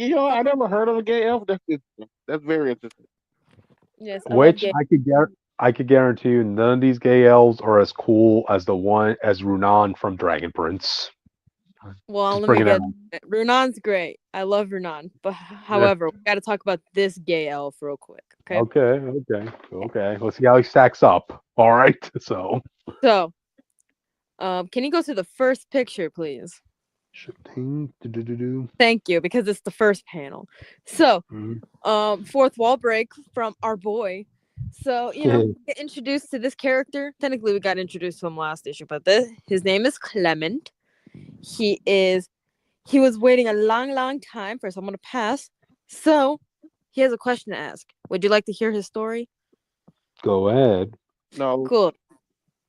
never heard of a gay elf. That's very interesting.
Yes,
Which I could guarantee you, none of these gay elves are as cool as the one as Runan from Dragon Prince.
Well, let me get it. Runan's great. I love Runan. But however, we got to talk about this gay elf real quick. Okay.
Okay. Let's see how he stacks up. All right. So,
can you go to the first picture, please? Thank you, because it's the first panel. So, fourth wall break from our boy. So, get introduced to this character. Technically, we got introduced to him last issue, but his name is Clement. He was waiting a long time for someone to pass. So, he has a question to ask. Would you like to hear his story?
Go ahead.
No.
Cool.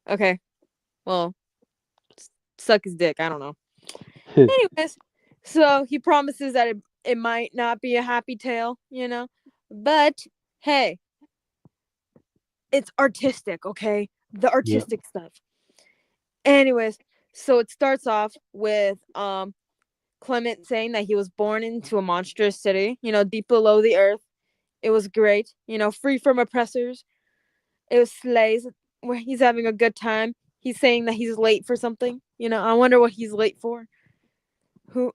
Okay. Well, suck his dick. I don't know. Anyways, so he promises that it might not be a happy tale, but hey, it's artistic, okay? The artistic stuff. Anyways, so it starts off with Clement saying that he was born into a monstrous city, deep below the earth. It was great, free from oppressors. It was slaves where he's having a good time. He's saying that he's late for something. I wonder what he's late for.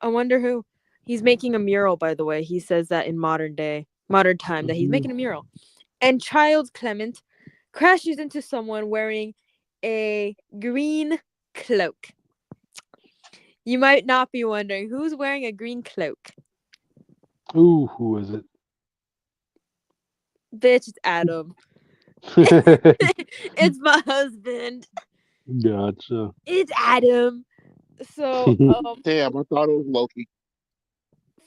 I wonder who. He's making a mural, by the way. He says that in modern time, that he's making a mural. And Child Clement crashes into someone wearing a green cloak. You might not be wondering who's wearing a green cloak.
Ooh, who is it?
Bitch, it's Adam. It's my husband.
Gotcha.
It's Adam. So,
damn, I thought it was Loki.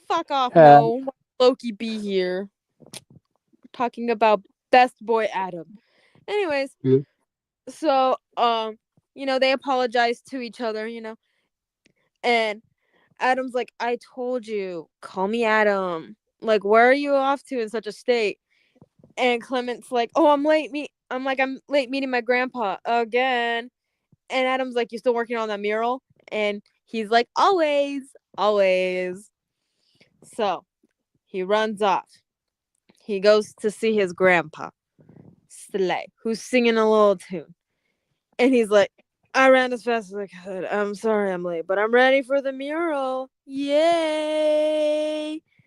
Fuck off, no. Loki be here. We're talking about best boy Adam. Anyways, so, they apologize to each other, and Adam's like, I told you, call me Adam. Like, where are you off to in such a state? And Clement's like, oh, I'm late meeting my grandpa again. And Adam's like, you still working on that mural? And he's like, always. So he runs off. He goes to see his grandpa, Slay, who's singing a little tune. And he's like, I ran as fast as I could. I'm sorry I'm late, but I'm ready for the mural. Yay!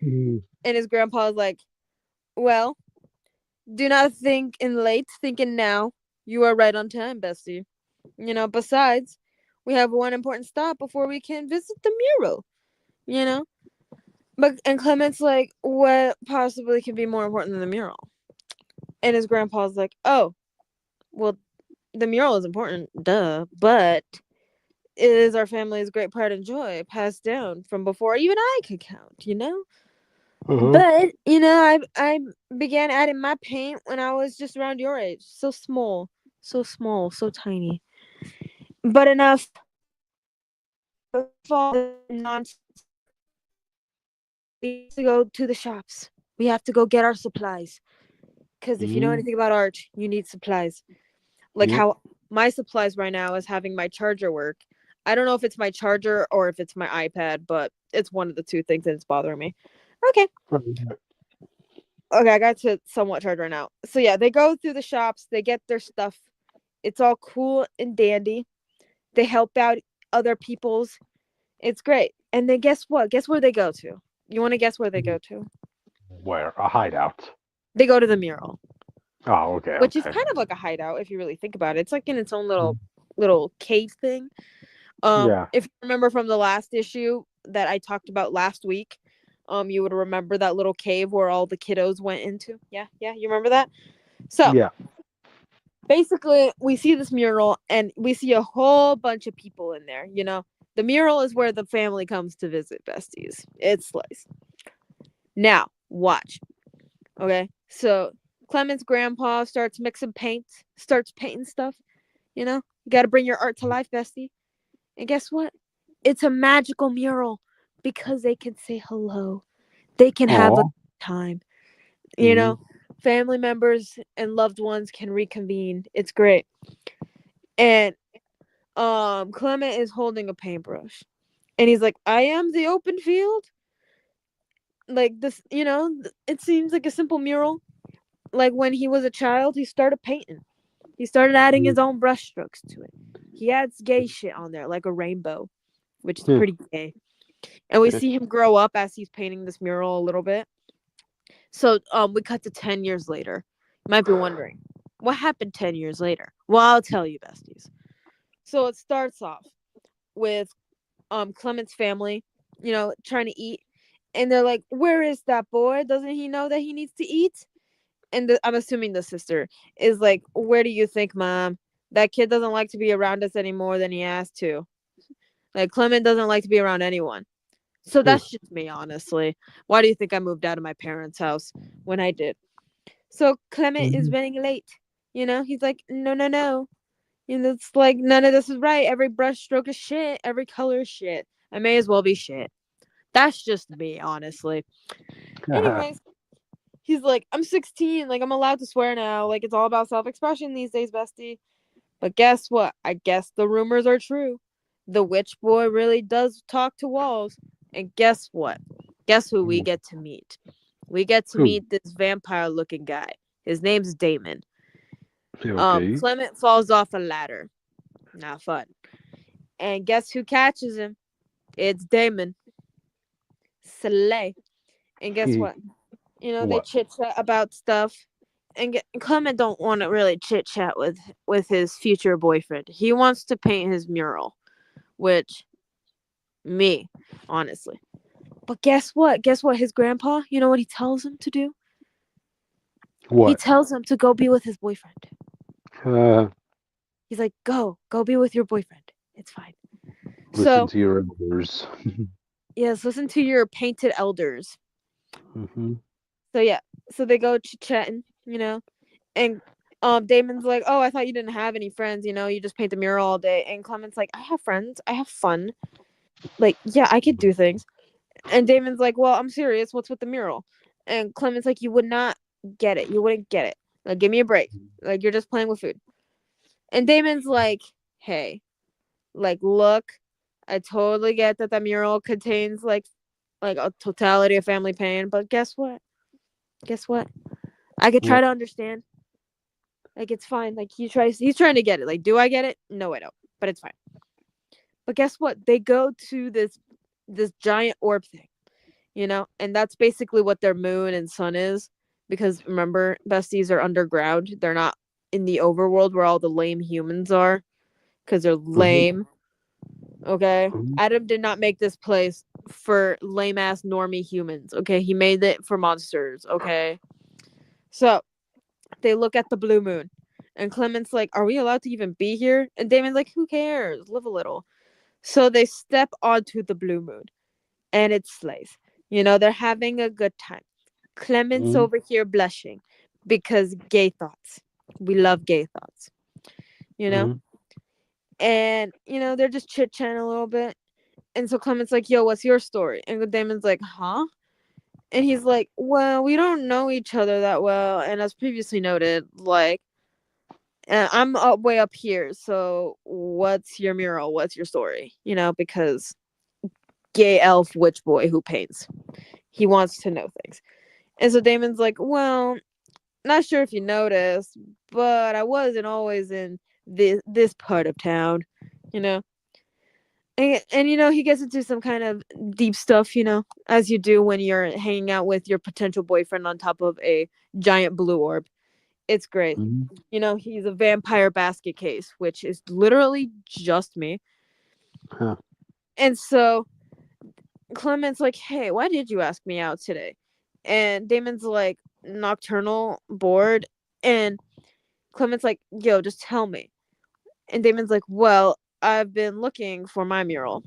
And his grandpa's like, well, do not think in late, think in now. You are right on time, bestie. Besides, we have one important stop before we can visit the mural. And Clement's like, what possibly can be more important than the mural? And his grandpa's like, oh, well, the mural is important, duh, but it is our family's great pride and joy passed down from before even I could count, But, I began adding my paint when I was just around your age. So small, so tiny. But enough. Nonsense. We have to go to the shops. We have to go get our supplies. Because if you know anything about art, you need supplies. Like how my supplies right now is having my charger work. I don't know if it's my charger or if it's my iPad, but it's one of the two things that's bothering me. Okay. Okay, I got to somewhat charge right now. So yeah, they go through the shops, they get their stuff. It's all cool and dandy. They help out other people's. It's great. And then guess what? Guess where they go to? You want to guess where they go to?
Where? A hideout.
They go to the mural,
Oh, okay.
which is
okay.
kind of like a hideout if you really think about it. It's like in its own little cave thing.
Yeah.
If you remember from the last issue that I talked about last week, you would remember that little cave where all the kiddos went into. Yeah, you remember that? So
Yeah.
basically, we see this mural and we see a whole bunch of people in there. You know, the mural is where the family comes to visit, besties. It's slice. Now, watch. Okay, so Clement's grandpa starts mixing paints, starts painting stuff. You know, you got to bring your art to life, bestie. And guess what? It's a magical mural because they can say hello. They can have a time. You know, family members and loved ones can reconvene. It's great. And Clement is holding a paintbrush. And he's like, I am the open field. Like this, you know, it seems like a simple mural. Like when he was a child, he started painting. He started adding his own brushstrokes to it. He adds gay shit on there, like a rainbow, which is pretty gay. And we see him grow up as he's painting this mural a little bit. So we cut to 10 years later. You might be wondering, what happened 10 years later? Well, I'll tell you, besties. So it starts off with Clement's family, you know, trying to eat. And they're like, where is that boy? Doesn't he know that he needs to eat? And I'm assuming the sister is like, where do you think, Mom? That kid doesn't like to be around us any more than he has to. Like, Clement doesn't like to be around anyone. So that's just me, honestly. Why do you think I moved out of my parents' house when I did? So Clement is running late. You know, he's like, no. You know, it's like, none of this is right. Every brush stroke is shit. Every color is shit. I may as well be shit. That's just me, honestly. Anyways, he's like, I'm 16. Like, I'm allowed to swear now. Like, it's all about self-expression these days, bestie. But guess what? I guess the rumors are true. The witch boy really does talk to walls. And guess what? Guess who we get to meet? We get to meet this vampire-looking guy. His name's Damon. Clement falls off a ladder. Not fun. And guess who catches him? It's Damon. Slay. And guess what? You know, they chit-chat about stuff. And Clement don't want to really chit-chat with his future boyfriend. He wants to paint his mural. Which, me, honestly. But guess what? Guess what? His grandpa, you know what he tells him to do? What? He tells him to go be with his boyfriend. He's like, go be with your boyfriend. It's fine.
Listen to your elders.
Yes, listen to your painted elders.
Mm-hmm.
So yeah, so they go chatting, you know, and Damon's like, oh, I thought you didn't have any friends, you know, you just paint the mural all day. And Clement's like, I have friends, I have fun. Like, yeah, I could do things. And Damon's like, well, I'm serious. What's with the mural? And Clement's like, you would not get it. You wouldn't get it. Like, give me a break. Like, you're just playing with food. And Damon's like, hey, like, look, I totally get that the mural contains like a totality of family pain, but guess what? I could try to understand. Like, it's fine. Like, he's trying to get it. Like, do I get it? No, I don't. But it's fine. But guess what? They go to this giant orb thing, you know, and that's basically what their moon and sun is. Because remember, besties are underground. They're not in the overworld where all the lame humans are, because they're lame. Okay, Adam did not make this place for lame ass normie humans. Okay, he made it for monsters. Okay, so they look at the blue moon, and Clement's like, "Are we allowed to even be here?" And Damon's like, "Who cares? Live a little." So they step onto the blue moon, and it slays. You know, they're having a good time. Clement's over here blushing because gay thoughts. We love gay thoughts. You know. And, you know, they're just chit-chatting a little bit. And so Clement's like, yo, what's your story? And Damon's like, huh? And he's like, well, we don't know each other that well. And as previously noted, like, And I'm way up here, so what's your mural? What's your story? Because gay elf witch boy who paints. He wants to know things. And so Damon's like, well, not sure if you noticed, but I wasn't always in this part of town, you know. And he gets into some kind of deep stuff, as you do when you're hanging out with your potential boyfriend on top of a giant blue orb. It's great.
Mhm.
He's a vampire basket case, which is literally just me.
Huh.
And so Clement's like, hey, why did you ask me out today? And Damon's like, nocturnal, bored. And Clement's like, yo, just tell me. And Damon's like, well, I've been looking for my mural.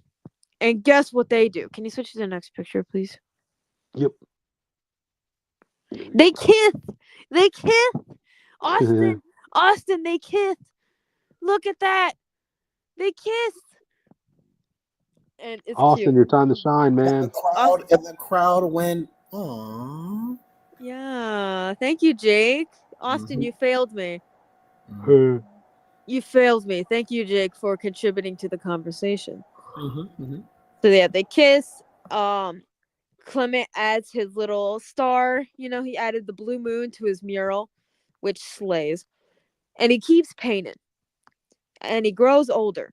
And guess what they do? Can you switch to the next picture, please?
Yep.
They kiss. They kiss. Austin, they kiss. Look at that. They kiss. And it's
Austin,
cute.
your time to shine, man.
And the crowd went, aww.
Yeah. Thank you, Jake. Austin, you failed me.
Uh,
You failed me. Thank you, Jake, for contributing to the conversation.
Mm-hmm.
So yeah, they kiss. Clement adds his little star. He added the blue moon to his mural, which slays. And he keeps painting. And he grows older.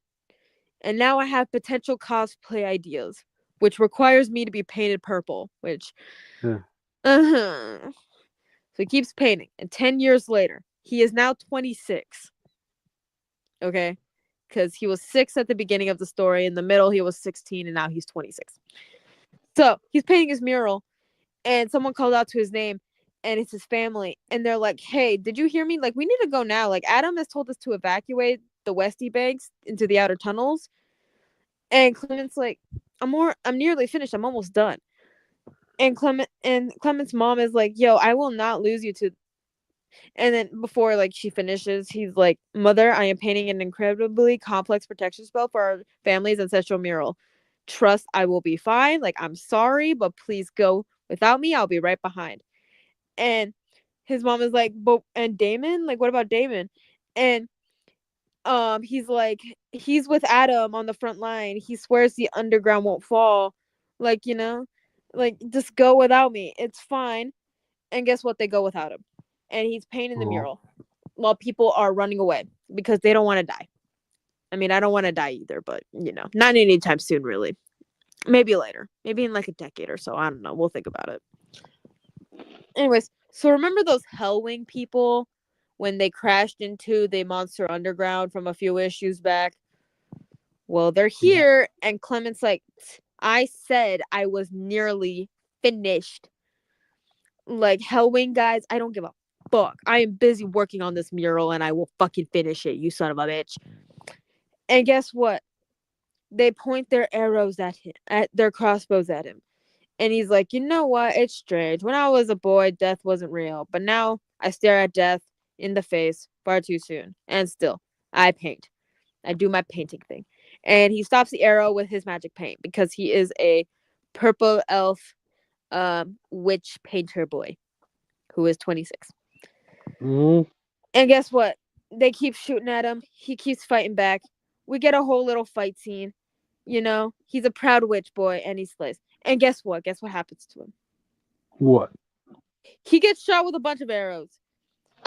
And now I have potential cosplay ideas, which requires me to be painted purple, which
yeah.
So he keeps painting. And 10 years later, he is now 26. Okay? Because he was 6 at the beginning of the story. In the middle, he was 16, and now he's 26. So he's painting his mural, and someone called out to his name, and it's his family. And they're like, hey, did you hear me? Like, we need to go now. Like, Adam has told us to evacuate the Westie banks into the outer tunnels. And Clement's like, I'm nearly finished. I'm almost done. And Clement's mom is like, yo, I will not lose you to. And then before she finishes, he's like, mother, I am painting an incredibly complex protection spell for our family's ancestral mural. Trust I will be fine. Like, I'm sorry, but please go without me. I'll be right behind. And his mom is like, but and Damon? Like, what about Damon? And he's like, he's with Adam on the front line. He swears the underground won't fall. Like, just go without me. It's fine. And guess what? They go without him. And he's painting the mural while people are running away because they don't want to die. I mean, I don't want to die either, but not anytime soon, really. Maybe later. Maybe in like a decade or so. I don't know. We'll think about it. Anyways, so remember those Hellwing people when they crashed into the Monster Underground from a few issues back? Well, they're here, and Clement's like, I said I was nearly finished. Like, Hellwing guys, I don't give a fuck. I am busy working on this mural, and I will fucking finish it, you son of a bitch. And guess what? They point their arrows at him, at their crossbows at him. And he's like, you know what? It's strange. When I was a boy, death wasn't real. But now I stare at death in the face far too soon. And still, I paint. I do my painting thing. And he stops the arrow with his magic paint because he is a purple elf witch painter boy who is 26.
Mm.
And guess what? They keep shooting at him. He keeps fighting back. We get a whole little fight scene. He's a proud witch boy and he slays. And guess what? Guess what happens to him?
What?
He gets shot with a bunch of arrows.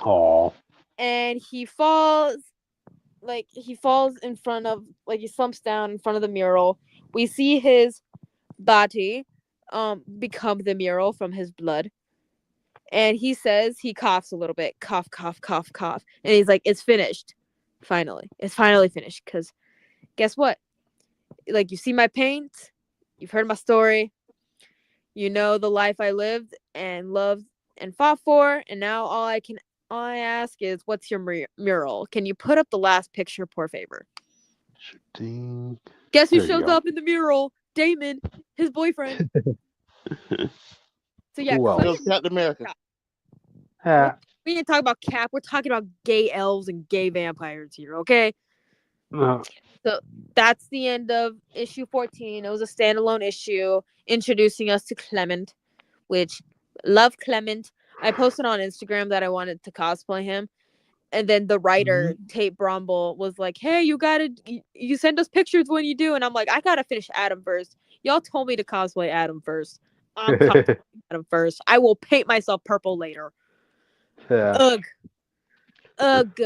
Oh.
And he falls in front of, he slumps down in front of the mural. We see his body become the mural from his blood. And he says, he coughs a little bit. Cough, cough, cough, cough. And he's like, it's finished. Finally. It's finally finished. Because guess what? Like, you see my paint. You've heard my story. You know the life I lived and loved and fought for. And now all I ask is, what's your mural? Can you put up the last picture, por favor?
Ding.
Guess who shows up in the mural? Damon, his boyfriend. So yeah,
Captain America.
We didn't talk about Cap. We're talking about gay elves and gay vampires here, okay? So that's the end of issue 14. It was a standalone issue introducing us to Clement, which love Clement. I posted on Instagram that I wanted to cosplay him. And then the writer, Tate Bromble, was like, hey, you send us pictures when you do. And I'm like, I gotta finish Adam first. Y'all told me to cosplay Adam first. I'm cosplaying Adam first. I will paint myself purple later.
Yeah.
Ugh.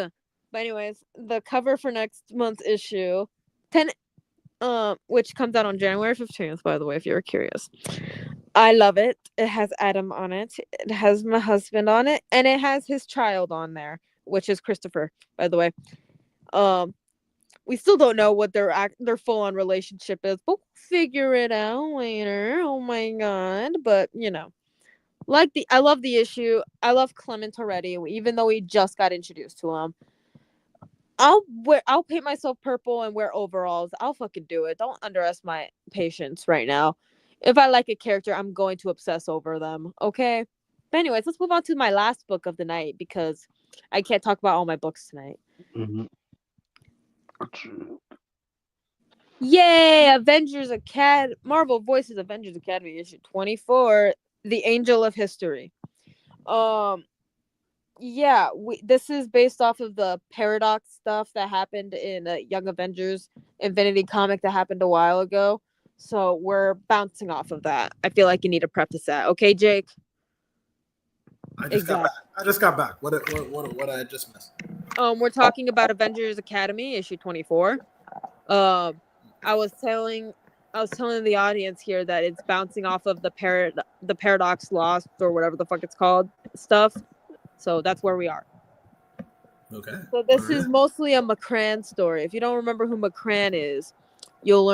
But anyways, the cover for next month's issue, 10, which comes out on January 15th, by the way, if you're curious. I love it. It has Adam on it. It has my husband on it, and it has his child on there, which is Christopher, by the way. We still don't know what their full-on relationship is, but we'll figure it out later. Oh my god! But I love the issue. I love Clement already, even though we just got introduced to him. I'll paint myself purple and wear overalls. I'll fucking do it. Don't underestimate patience right now. If I like a character, I'm going to obsess over them. Okay. But anyways, let's move on to my last book of the night because I can't talk about all my books tonight.
Mm-hmm.
Yay! Marvel Voices Avengers Academy issue 24, The Angel of History. Yeah, this is based off of the Paradox stuff that happened in Young Avengers Infinity comic that happened a while ago. So we're bouncing off of that. I feel like you need to preface that. Okay, Jake?
I just got back. What I just missed?
We're talking about Avengers Academy issue 24. I was telling the audience here that it's bouncing off of the Paradox Lost or whatever the fuck it's called stuff. So that's where we are.
Okay.
So this is mostly a McCran story. If you don't remember who McCran is, you'll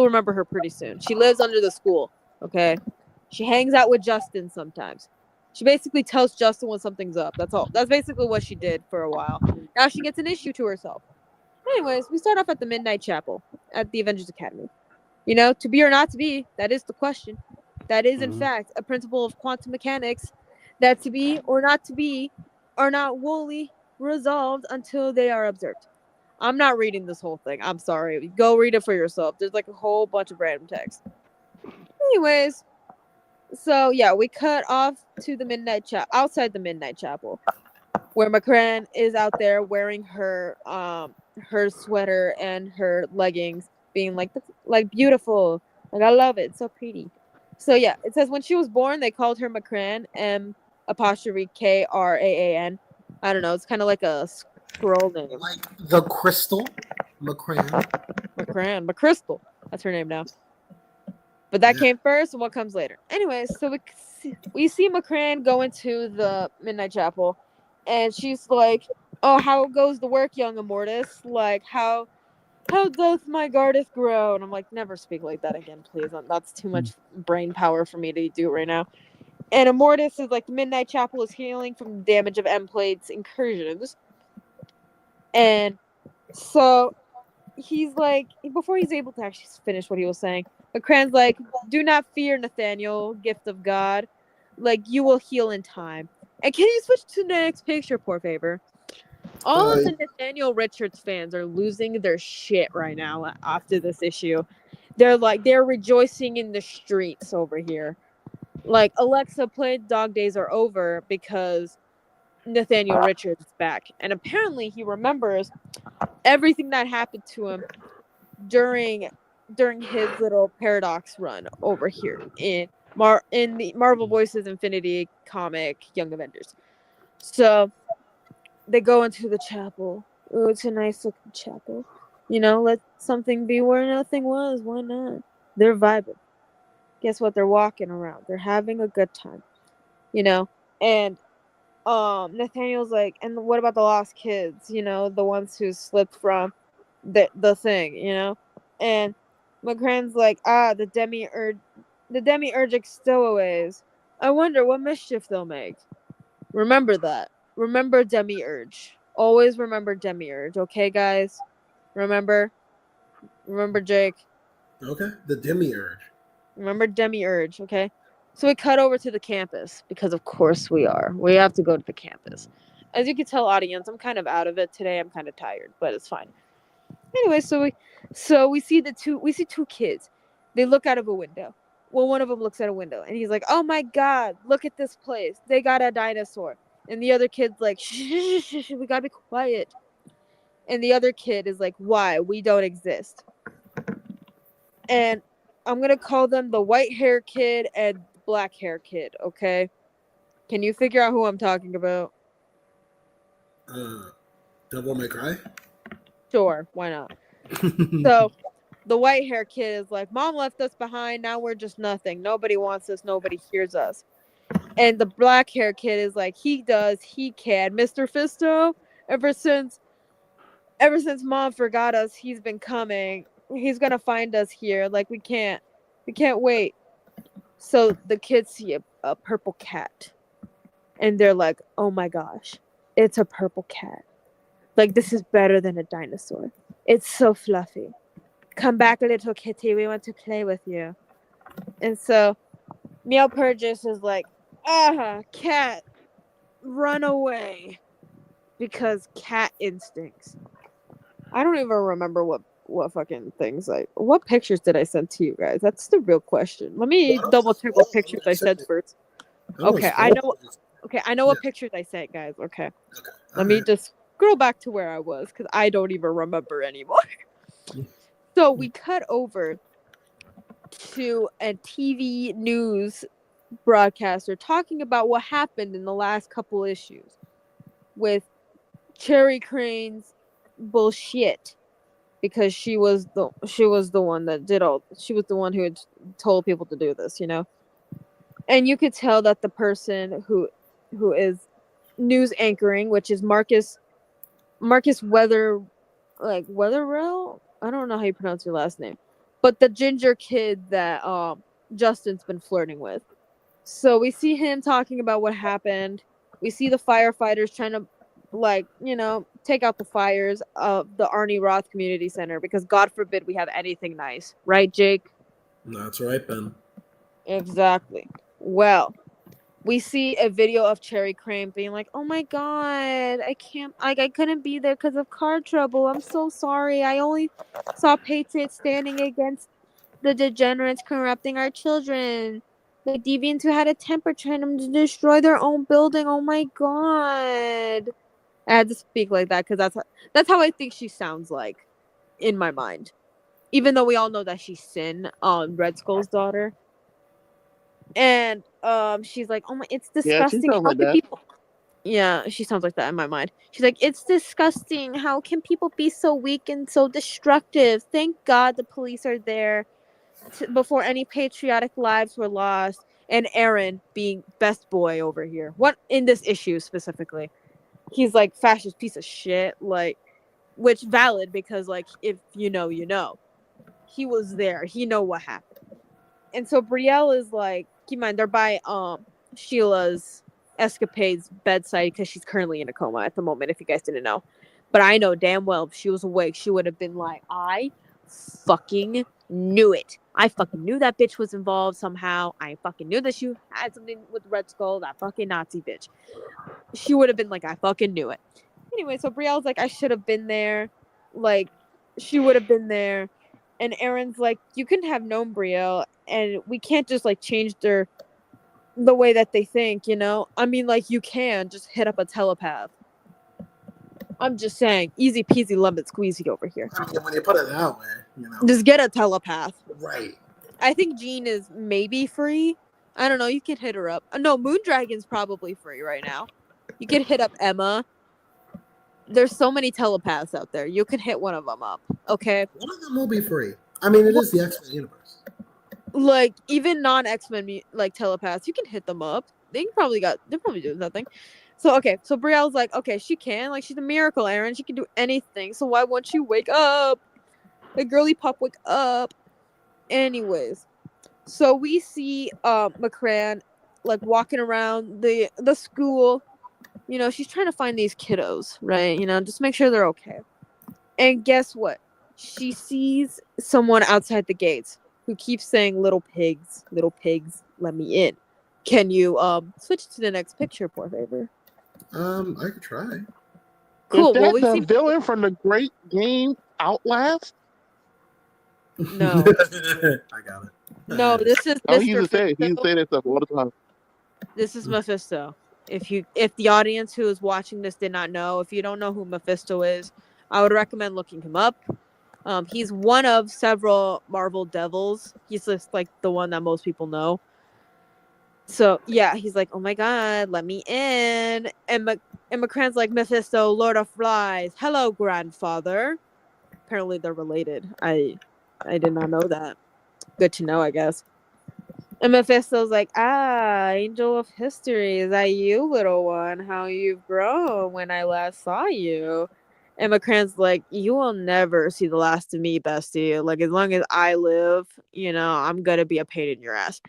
remember her pretty soon. She lives under the school. Okay. She hangs out with Justin sometimes. She basically tells Justin when something's up. That's all. That's basically what she did for a while. Now she gets an issue to herself. Anyways, we start off at the Midnight Chapel at the Avengers Academy. To be or not to be, that is the question. That is, in fact, a principle of quantum mechanics that to be or not to be are not wholly resolved until they are observed. I'm not reading this whole thing. I'm sorry. Go read it for yourself. There's like a whole bunch of random text. Anyways, so yeah, we cut off to the outside the Midnight Chapel, where McCran is out there wearing her sweater and her leggings, being like beautiful. Like, I love it. It's so pretty. So yeah, it says when she was born, they called her McCran, M''Kraan. I don't know. It's kind of like a scroll name.
Like the Crystal McCran.
McCrystal. That's her name now. But that came first, and what comes later? Anyways, so we see McCran go into the Midnight Chapel, and she's like, "Oh, how goes the work, young Immortus? Like, how doth my Gardath grow?" And I'm like, never speak like that again, please. That's too much brain power for me to do right now. And Immortus is like, the Midnight Chapel is healing from the damage of M-Plate's incursions. And so he's like, before he's able to actually finish what he was saying, McCran's like, "Do not fear, Nathaniel, gift of God. Like, you will heal in time." And can you switch to the next picture, por favor? All of the Nathaniel Richards fans are losing their shit right now after this issue. They're rejoicing in the streets over here. Like, Alexa played Dog Days Are Over because Nathaniel Richards is back. And apparently he remembers everything that happened to him during his little Paradox run over here in the Marvel Voices Infinity comic Young Avengers. So they go into the chapel. Oh, it's a nice looking chapel. Let something be where nothing was. Why not? They're vibing. Guess what? They're walking around. They're having a good time. And Nathaniel's like, and what about the lost kids? The ones who slipped from the thing, And McCran's like, the demiurgic stowaways. I wonder what mischief they'll make. Remember that. Remember Demiurge. Always remember Demiurge, okay, guys? Remember Jake.
Okay, the Demiurge.
Remember Demiurge, okay? So we cut over to the campus because, of course, we are. We have to go to the campus. As you can tell, audience, I'm kind of out of it today. I'm kind of tired, but it's fine. Anyway, so we see two kids. They look out of a window. Well, one of them looks at a window, and he's like, "Oh my God, look at this place. They got a dinosaur." And the other kid's like, shh, we gotta be quiet. And the other kid is like, why? We don't exist. And I'm gonna call them the white hair kid and black hair kid, okay? Can you figure out who I'm talking about?
Devil May Cry?
Sure, why not? So the white hair kid is like, Mom left us behind, now we're just nothing. Nobody wants us, nobody hears us. And the black hair kid is like, he does, he can. Mr. Fisto, ever since Mom forgot us, he's been coming. He's gonna find us here. Like we can't wait. So the kids see a purple cat. And they're like, oh my gosh, it's a purple cat. Like this is better than a dinosaur. It's so fluffy. Come back, little kitty, we want to play with you. And so Meow Purchase is like, cat, run away. Because cat instincts. I don't even remember what fucking things what pictures did I send to you guys? That's the real question. Let me double check what pictures I sent first. Okay, I know what pictures I sent, guys. Okay. Let me just scroll back to where I was because I don't even remember anymore. So we cut over to a TV news broadcaster talking about what happened in the last couple issues with Cherry Crane's bullshit, because she was the one that did she was the one who had told people to do this, and you could tell that the person who is news anchoring, which is Marcus Wetherell, I don't know how you pronounce your last name, but the ginger kid that Justin's been flirting with. So we see him talking about what happened. We see the firefighters trying to take out the fires of the Arnie Roth Community Center because God forbid we have anything nice. Right, Jake?
That's right, Ben.
Exactly. Well, we see a video of Cherry Crane being like, oh my God, I couldn't be there because of car trouble. I'm so sorry. I only saw Patriots standing against the degenerates corrupting our children. The deviants who had a temper tantrum to destroy their own building. Oh my God. I had to speak like that because that's how I think she sounds like in my mind. Even though we all know that she's Sin, Red Skull's daughter. And she's like, oh my, it's disgusting.
Yeah, she sounds like that.
Yeah, she sounds like that in my mind. She's like, it's disgusting. How can people be so weak and so destructive? Thank God the police are there before any patriotic lives were lost. And Aaron being best boy over here. What in this issue specifically? He's like fascist piece of shit, which valid because if you know, you know. He was there. He know what happened. And so Brielle is like, keep in mind they're by Sheila's escapades bedside because she's currently in a coma at the moment, if you guys didn't know. But I know damn well if she was awake, she would have been like, I fucking knew it. I fucking knew that bitch was involved somehow. I fucking knew that she had something with Red Skull, that fucking Nazi bitch. She would have been like, I fucking knew it. Anyway, so Brielle's like, I should have been there. She would have been there. And Aaron's like, you couldn't have known Brielle, and we can't just change the way that they think, I mean, you can just hit up a telepath. I'm just saying, easy peasy lemon squeezy over here.
I mean, when you put it that way,
just get a telepath.
Right.
I think Jean is maybe free. I don't know. You could hit her up. No, Moondragon's probably free right now. You could hit up Emma. There's so many telepaths out there. You could hit one of them up, okay?
One of them will be free. I mean, it is the X-Men universe.
Even non-X-Men telepaths, you can hit them up. They're probably doing something. So okay, so Brielle's like, okay, she can. She's a miracle, Aaron. She can do anything. So why won't you wake up? Girly pop, wake up. Anyways, so we see McCran walking around the school. She's trying to find these kiddos, right? Just make sure they're okay. And guess what? She sees someone outside the gates who keeps saying, little pigs, let me in. Can you switch to the next picture, por favor?
I could try.
Cool.
Is that the villain from the great game Outlast?
No.
I got it.
No, this is
Oh, he's
Mr.
saying that stuff all the time.
This is Mephisto. if the audience who is watching this did not know, if you don't know who Mephisto is, I would recommend looking him up. He's one of several Marvel devils. He's just like the one that most people know. So yeah, he's like, oh my god, let me in. And McCrann's like, Mephisto, Lord of Flies. Hello, grandfather. Apparently they're related. I did not know that. Good to know, I guess. And Mephisto's like, Angel of History, is that you, little one? How you've grown when I last saw you. And McCrann's like, you will never see the last of me, bestie. Like, as long as I live, I'm gonna be a pain in your ass.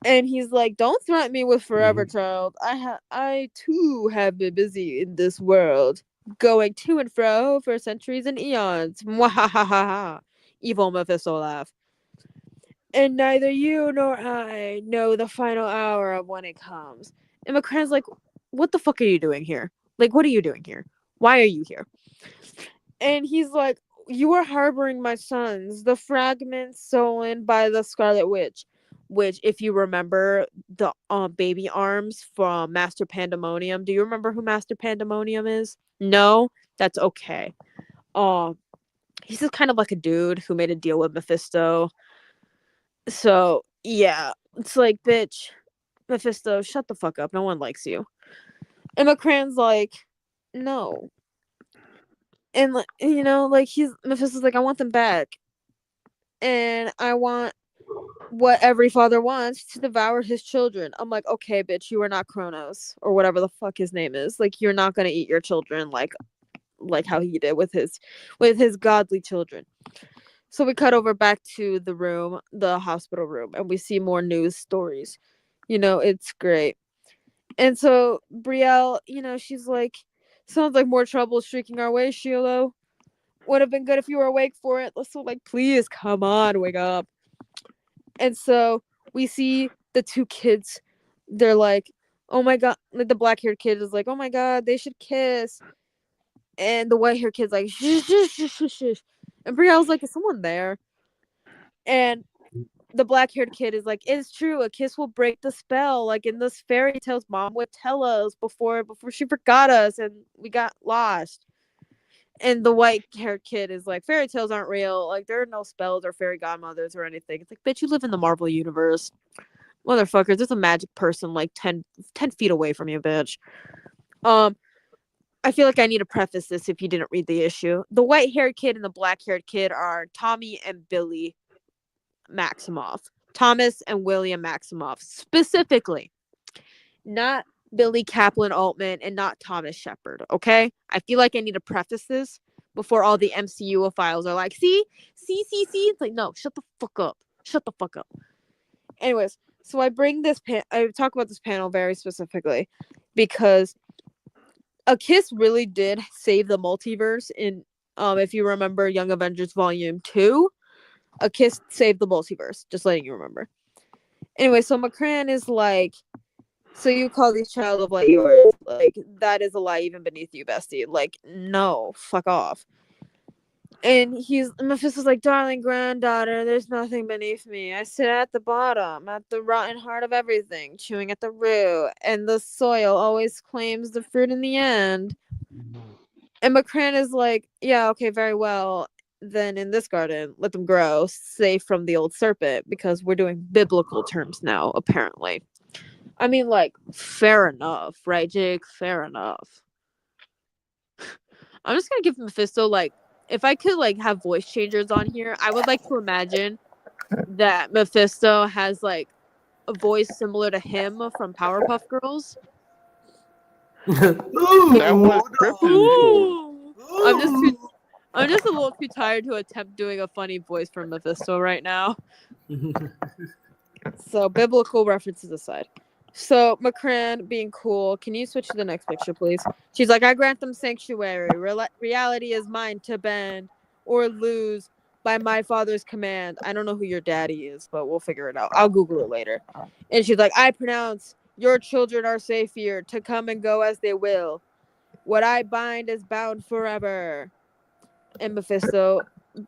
And he's like, don't threaten me with forever, child. I too have been busy in this world, going to and fro for centuries and eons. Mwahahaha. Evil Mephisto laugh. And neither you nor I know the final hour of when it comes. And McCrann's like, what the fuck are you doing here? Like, what are you doing here? Why are you here? And he's like, you are harboring my sons, the fragments stolen by the Scarlet Witch. Which, if you remember the baby arms from Master Pandemonium, do you remember who Master Pandemonium is? No? That's okay. He's just kind of like a dude who made a deal with Mephisto. So, yeah. It's like, bitch, Mephisto, shut the fuck up. No one likes you. And McCrann's like, no. And, Mephisto's like, I want them back. And I want what every father wants, to devour his children. I'm like, okay, bitch, you are not Kronos or whatever the fuck his name is. Like, you're not gonna eat your children like how he did with his godly children. So we cut over back to the hospital room, and we see more news stories. It's great. And so Brielle, she's like, sounds like more trouble streaking our way, Shiloh. Would have been good if you were awake for it. So like, please come on, wake up. And so we see the two kids. They're like, oh my god. Like, the black-haired kid is like, oh my god, they should kiss. And the white-haired kid's like, shh, shh, shh, shh, shh. And Brielle's like, is someone there? And the black-haired kid is like, it's true, a kiss will break the spell. Like in those fairy tales mom would tell us before she forgot us and we got lost. And the white-haired kid is like, fairy tales aren't real. Like, there are no spells or fairy godmothers or anything. It's like, bitch, you live in the Marvel universe. Motherfuckers, there's a magic person like 10 feet away from you, bitch. I feel like I need to preface this if you didn't read the issue. The white-haired kid and the black-haired kid are Tommy and Billy Maximoff. Thomas and William Maximoff, specifically. Not Billy Kaplan Altman and not Thomas Shepard, okay? I feel like I need to preface this before all the MCU files are like, see? It's like, no, shut the fuck up. Anyways, so I talk about this panel very specifically because a kiss really did save the multiverse in, if you remember Young Avengers Volume 2, a kiss saved the multiverse, just letting you remember. Anyway, so McCrann is like, so you call these child of light yours? Like, that is a lie even beneath you, bestie. Like, no, fuck off. And Mephisto's like, darling granddaughter, there's nothing beneath me. I sit at the bottom, at the rotten heart of everything, chewing at the root, and the soil always claims the fruit in the end. And McCrann is like, yeah, okay, very well. Then in this garden, let them grow, safe from the old serpent, because we're doing biblical terms now, apparently. I mean, like, fair enough, right, Jake? Fair enough. I'm just gonna give Mephisto, like, if I could, like, have voice changers on here, I would like to imagine that Mephisto has, like, a voice similar to him from Powerpuff Girls.
That was
I'm just a little too tired to attempt doing a funny voice from Mephisto right now. So, biblical references aside. So, McCrann being cool. Can you switch to the next picture, please? She's like, I grant them sanctuary. Reality is mine to bend or lose by my father's command. I don't know who your daddy is, but we'll figure it out. I'll Google it later. And she's like, I pronounce your children are safe here to come and go as they will. What I bind is bound forever. And Mephisto,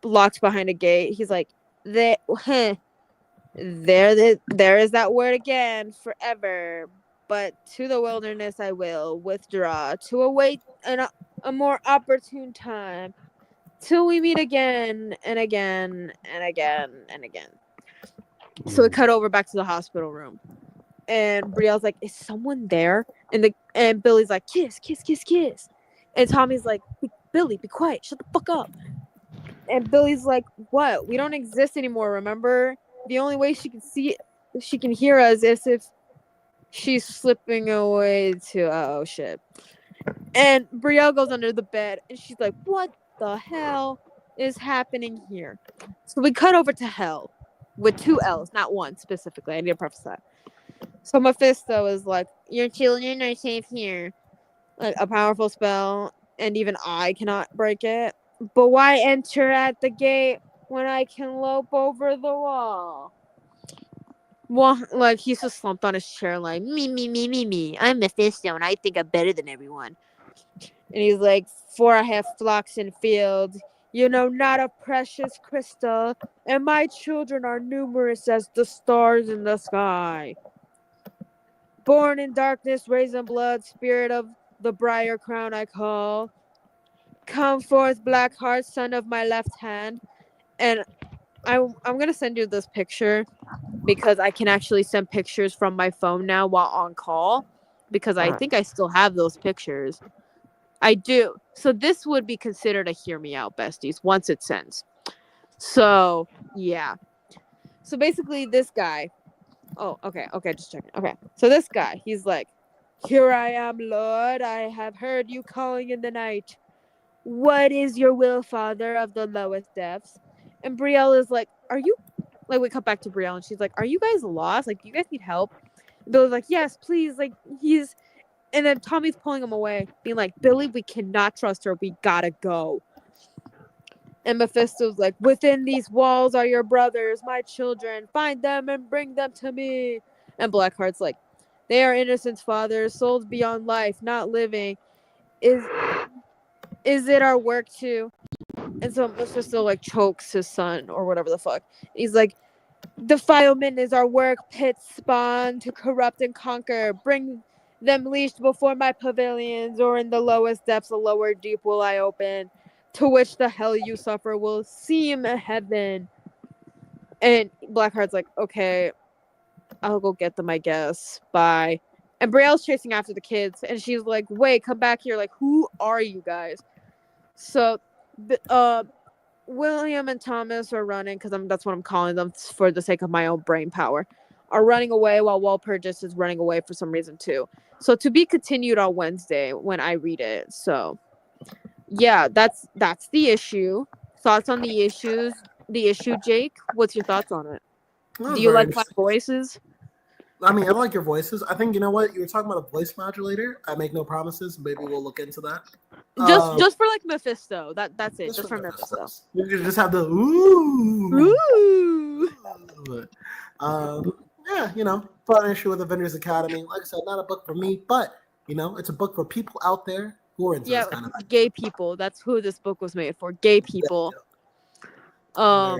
locked behind a gate, he's like, there is that word again, forever. but to the wilderness I will withdraw to await a more opportune time till we meet again and again and again and again. So we cut over back to the hospital room, and Brielle's like, "Is someone there?" And Billy's like, "Kiss, kiss, kiss, kiss," and Tommy's like, "Billy, be quiet, shut the fuck up." And Billy's like, "What? We don't exist anymore. Remember? The only way she can hear us is if she's slipping away to oh shit." And Brielle goes under the bed, and she's like, "What the hell is happening here?" So we cut over to hell with 2 L's, not one specifically. I need to preface that. So Mephisto is like, "Your children are safe here." Like a powerful spell, and even I cannot break it. But why enter at the gate when I can lope over the wall? Well, like he's just slumped on his chair, like me. I'm Mephisto, and I think I'm better than everyone. And he's like, "For I have flocks in fields, not a precious crystal, and my children are numerous as the stars in the sky. Born in darkness, raised in blood, spirit of the briar crown I call. Come forth, Blackheart, son of my left hand." And I'm gonna send you this picture because I can actually send pictures from my phone now while on call, because I think I still have those pictures. I do. So this would be considered a hear me out, besties, once it sends. So yeah. So basically this guy. Oh, okay, just checking. Okay. So this guy, he's like, "Here I am, Lord. I have heard you calling in the night. What is your will, Father of the lowest depths?" And Brielle is like, "Are you..." Like, we cut back to Brielle, and she's like, "Are you guys lost? Like, do you guys need help?" And Billy's like, "Yes, please." Like, he's... And then Tommy's pulling him away, being like, "Billy, we cannot trust her. We gotta go." And Mephisto's like, "Within these walls are your brothers, my children. Find them and bring them to me." And Blackheart's like, "They are innocent, Father, souls beyond life, not living. Is it our work to..." And so Mephisto like chokes his son or whatever the fuck. He's like, "Defilement is our work, pit spawn to corrupt and conquer. Bring them leashed before my pavilions, or in the lowest depths a lower deep will I open, to which the hell you suffer will seem a heaven." And Blackheart's like, "Okay, I'll go get them, I guess. Bye." And Brielle's chasing after the kids, and she's like, "Wait, come back here. Like, who are you guys?" So William and Thomas are running, because that's what I'm calling them for the sake of my own brain power, are running away, while Walpurgis is running away for some reason too. So to be continued on Wednesday when I read it. So yeah, that's the issue. Thoughts on the issue, Jake? What's your thoughts on it? Do you like my voices?
I mean, I like your voices. I think, you know what? You were talking about a voice modulator. I make no promises. Maybe we'll look into that.
Just for like Mephisto. That's it. Just for Mephisto.
You can just have the ooh. Yeah, fun issue with Avengers Academy. Like I said, not a book for me, but it's a book for people out there who are into this kind of thing.
Gay people. That's who this book was made for. Gay people. Yeah.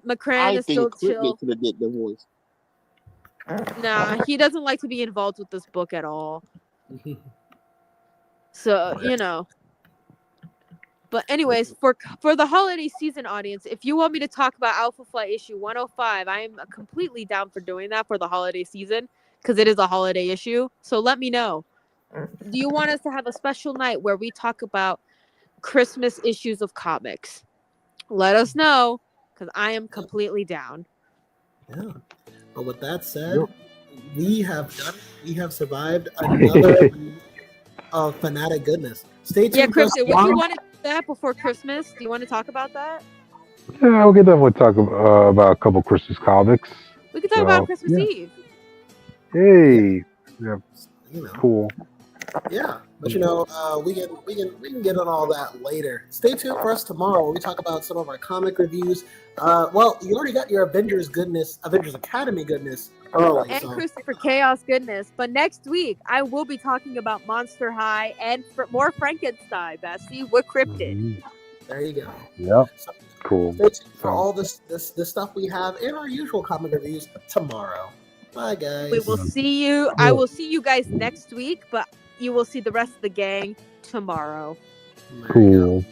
McCran is still chill.
I think the voice.
Nah, he doesn't like to be involved with this book at all. So, But anyways, for the holiday season audience, if you want me to talk about Alpha Flight issue 105, I am completely down for doing that for the holiday season, because it is a holiday issue. So let me know. Do you want us to have a special night where we talk about Christmas issues of comics? Let us know, because I am completely down.
Yeah. But with that said, we have survived another Phanatic goodness. Stay tuned.
Yeah, Crypto, would you want to do that before Christmas? Do you want to talk about that?
Yeah, we can definitely talk about a couple Christmas comics.
We could talk about Christmas Eve.
Hey, yeah, cool.
Yeah, but we can get on all that later. Stay tuned for us tomorrow where we talk about some of our comic reviews. Well, you already got your Avengers Academy goodness early,
and Christopher Chaos goodness. But next week I will be talking about Monster High and more Frankenstein, Bessie, with Cryptid.
There you go.
Yeah, cool.
Stay tuned for all this stuff we have in our usual comic reviews tomorrow. Bye, guys.
We will see you. I will see you guys next week, but you will see the rest of the gang tomorrow.
There you go.
Cool.